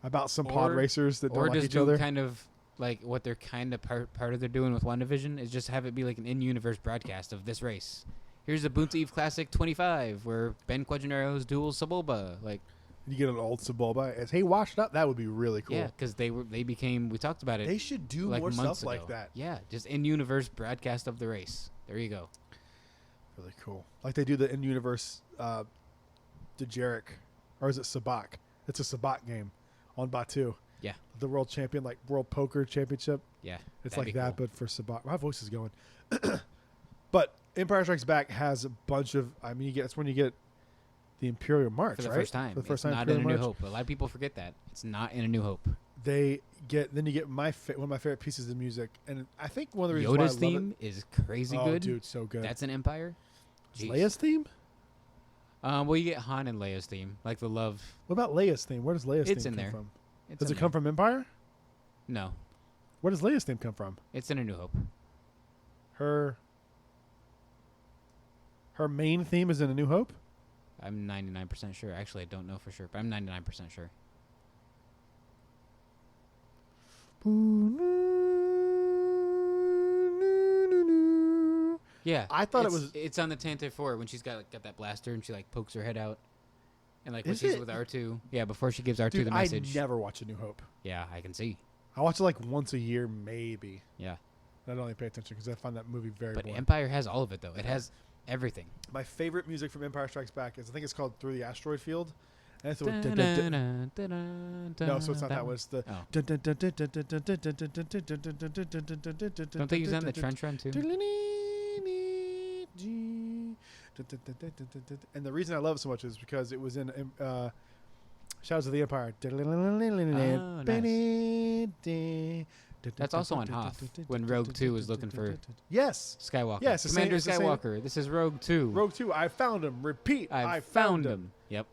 about some pod Or- racers that or don't like just each do other. kind of like what they're kind of part of they're doing with WandaVision is just have it be like an in-universe broadcast of this race. Here's the Boonta Eve Classic 25 where Ben Quadranero's duels Sebulba. Like, You get an old Sebulba as, hey, washed up. That would be really cool. yeah, because they became, we talked about it. They should do like more months stuff like ago. that. Yeah, just in-universe broadcast of the race. There you go. Really cool. Like they do the in-universe Dejeric, or is it Sabak? It's a Sabak game on Batu. Yeah. The world champion, like World Poker Championship. Yeah, It's that'd like be that, cool. but for Sabak. My voice is going. But Empire Strikes Back has a bunch of. I mean, that's when you get the Imperial March, For the right? first time. For the first It's time, not in A Imperial New March. Hope. A lot of people forget that. It's not in A New Hope. They get then you get one of my favorite pieces of music, and I think one of the reasons Yoda's why I love theme is crazy it. Oh, good. dude, so good. That's an Empire. Is Jeez. Leia's theme? Well, you get Han and Leia's theme, like the love. What about Leia's theme? Where does Leia's It's theme in come there. from? It's Does in it come there. from Empire? No, Where does Leia's theme come from? it's in A New Hope. Her main theme is in A New Hope? I'm 99% sure. Actually, I don't know for sure, but I'm 99% sure. Yeah, I thought it was- It's on the Tantive 4 when she's got that blaster and she like pokes her head out, and like when Is she's it? with R2. Yeah, before she gives R2 Dude, the I message. never watch A New Hope. Yeah, I can see. I watch it like once a year, maybe. Yeah, I don't really pay attention because I find that movie very but boring. Empire has all of it though. It has everything. My favorite music from Empire Strikes Back is, I think it's called Through the Asteroid Field. And it's the no, so it's not that one. It's the. Oh. Don't they use that in the Trench Run too? And the reason I love it so much is because it was in Shadows of the Empire. That's also on Hoth when Rogue 2 was looking for Yes. Skywalker. Yeah, it's the same- Commander it's the same- Skywalker. This is Rogue 2. Rogue 2. I found him. Repeat. I found found him. him. Yep.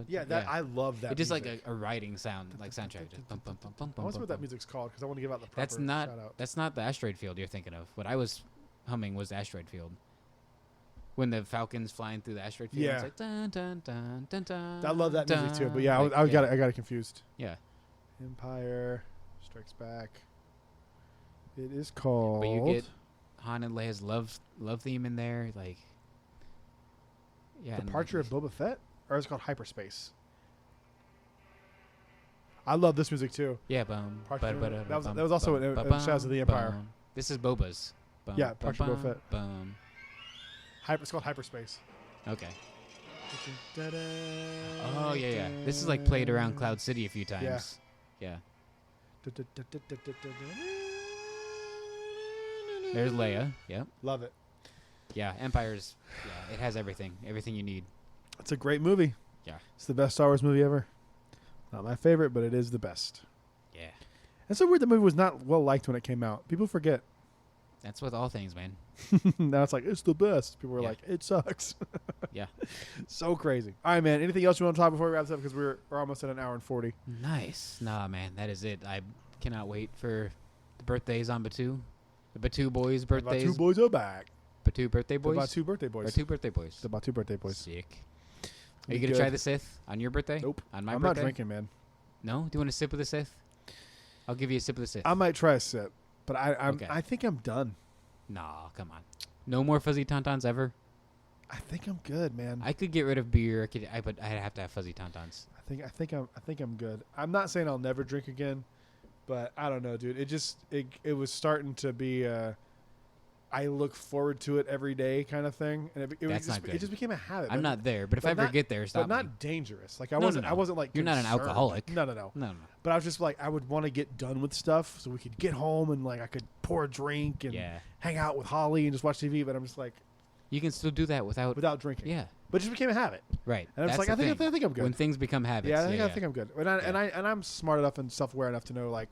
Yeah, that I love that. It's just music. like a writing sound, like soundtrack. Just bum, bum, bum, bum, I bum, want to see bum, what that bum. music's called because I want to give out the proper That's not shout out. that's not the asteroid field you're thinking of. What I was humming was the asteroid field. When the Falcon's flying through the asteroid field, Yeah. it's like dun dun dun dun dun. I love that music too, but dun. yeah, Like, I got it confused. Yeah, Empire Strikes Back. It is called. but you get Han and Leia's love theme in there, like yeah. and, Departure like, of Boba Fett, or is it called Hyperspace? I love this music too. yeah, boom. That was also in Shadows of the Empire. This is Boba's. Bum, Yeah, bum, Departure of Boba bum, Fett. Bum. It's called Hyperspace. Okay. Oh yeah. This is like played around Cloud City a few times. Yeah. There's Leia. Yep. Love it. Yeah. Empire's. Yeah. It has everything. Everything you need. It's a great movie. Yeah. It's the best Star Wars movie ever. Not my favorite, but it is the best. Yeah. It's so weird the movie was not well liked when it came out. People forget. That's with all things, man. Now it's like, it's the best. People were Yeah. like, it sucks. Yeah. So crazy. All right, man. Anything else you want to talk before we wrap this up? Because we're almost at an hour and 40. Nice. Nah, man. That is it. I cannot wait for the birthdays on Batu. The Batu boys' The birthdays. Batu boys are back. Batu birthday The boys. Batu birthday Or boys. two birthday boys. The Batu birthday boys. Sick. Are Be you gonna good. try the Sith on your birthday? Nope. On my I'm birthday? not drinking, man. No. Do you want a sip of the Sith? I'll give you a sip of the Sith. I might try a sip, but Okay. I think I'm done. Nah, come on. No more fuzzy tauntauns ever. I think I'm good, man. I could get rid of beer. But I'd have to have fuzzy tauntauns. I think I'm good. I'm not saying I'll never drink again, but I don't know, dude. It was starting to be I look forward to it every day kind of thing, and it just became a habit. I'm not there, but if I ever get there, stop but not me. dangerous. Like No. I wasn't like You're not an concerned. alcoholic. No. No. But I was just like I would want to get done with stuff so we could get home and like I could pour a drink and hang out with Holly and just watch TV. But I'm just like you can still do that without drinking. Yeah. But it just became a habit. Right. And I'm just like I think I'm good. When things become habits. I think I'm good. And I'm smart enough and self-aware enough to know like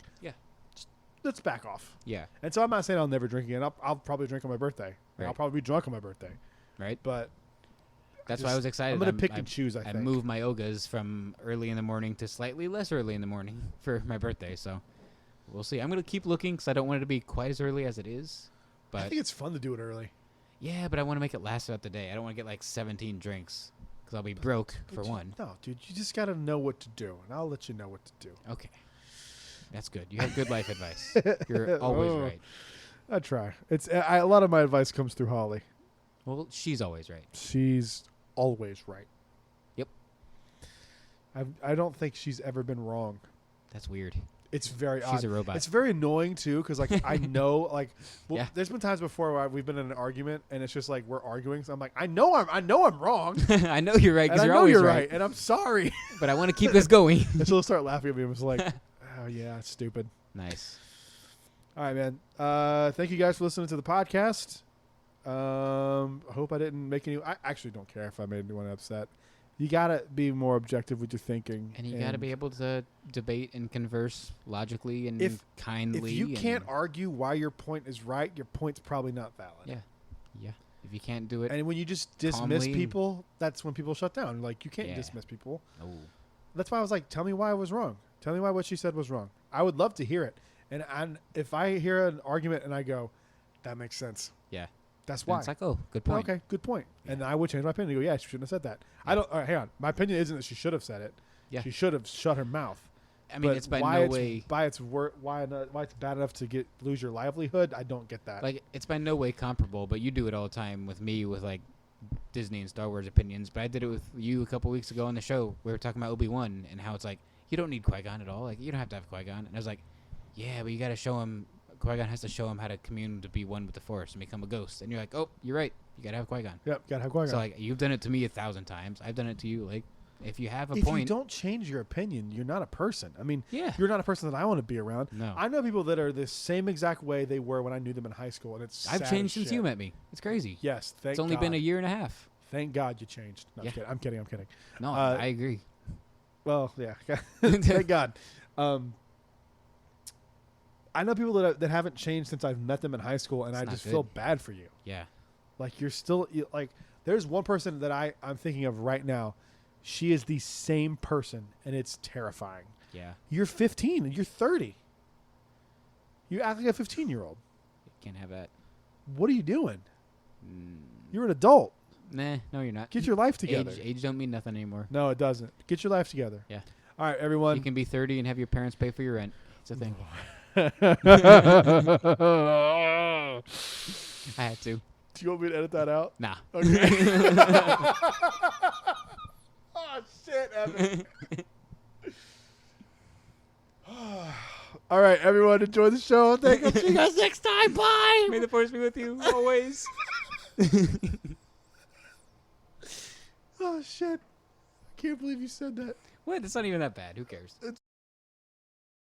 let's back off. Yeah. And so I'm not saying I'll never drink again. I'll probably drink on my birthday. Right. I'll probably be drunk on my birthday. Right. But that's why I was excited. I'm going to pick and choose, I think. I moved my ogas from early in the morning to slightly less early in the morning for my birthday. So we'll see. I'm going to keep looking because I don't want it to be quite as early as it is. But I think it's fun to do it early. Yeah, but I want to make it last throughout the day. I don't want to get like 17 drinks because I'll be broke for one. No, dude. You just got to know what to do. And I'll let you know what to do. Okay. That's good. You have good life advice. You're always right. I try. A lot of my advice comes through Holly. Well, she's always right. She's always right. Yep. I don't think she's ever been wrong. That's weird. It's very odd. She's a robot. It's very annoying too because like I know like there's been times before where we've been in an argument and it's just like we're arguing. So I'm like I know I'm wrong. I know you're right because you're always right and I'm sorry. But I want to keep this going. And she'll start laughing at me. I'm just like, oh yeah, it's stupid. Nice. All right, man. Thank you guys for listening to the podcast. I hope I didn't make any. I actually don't care if I made anyone upset. You gotta be more objective with your thinking, and you gotta be able to debate and converse logically and kindly. If you can't argue why your point is right, your point's probably not valid. Yeah. If you can't do it, and when you just dismiss people, that's when people shut down. Like you can't dismiss people. Oh. That's why I was like, tell me why I was wrong. Tell me why what she said was wrong. I would love to hear it. And if I hear an argument and I go, that makes sense. Yeah. That's why. It's like, oh, good point. Okay, good point. Yeah. And I would change my opinion and go, yeah, she shouldn't have said that. Yeah. All right, hang on. My opinion isn't that she should have said it. Yeah. She should have shut her mouth. I mean, it's by no way. Why it's bad enough to lose your livelihood, I don't get that. Like, it's by no way comparable, but you do it all the time with me with, like, Disney and Star Wars opinions. But I did it with you a couple weeks ago on the show. We were talking about Obi-Wan and how it's like, you don't need Qui-Gon at all. Like, you don't have to have Qui-Gon. And I was like, yeah, but you got to show him. Qui-Gon has to show him how to commune to be one with the Force and become a ghost. And you're like, oh, you're right. You got to have Qui-Gon. Yep, got to have Qui-Gon. So, like, you've done it to me 1,000 times. I've done it to you. Like, if you have a point. If you don't change your opinion, you're not a person. I mean, you're not a person that I want to be around. No. I know people that are the same exact way they were when I knew them in high school. And I've changed since you met me. It's crazy. Yes, thank God. It's only been a year and a half. Thank God you changed. No, I'm kidding. No, I agree. Well, yeah. Thank God. I know people that haven't changed since I've met them in high school, and I just feel bad for you. Yeah. Like, you're still, like, there's one person that I'm thinking of right now. She is the same person, and it's terrifying. Yeah. You're 15, and you're 30. You act like a 15-year-old. Can't have that. What are you doing? You're an adult. Nah, no, you're not. Get your life together. Age don't mean nothing anymore. No, it doesn't. Get your life together. Yeah. All right, everyone. You can be 30 and have your parents pay for your rent. It's a thing. I had to. Do you want me to edit that out? Nah. Okay. Oh, shit, Evan. All right, everyone, enjoy the show. Thank you. See you guys next time. Bye. May the Force be with you always. Oh, shit. I can't believe you said that. What? It's not even that bad. Who cares?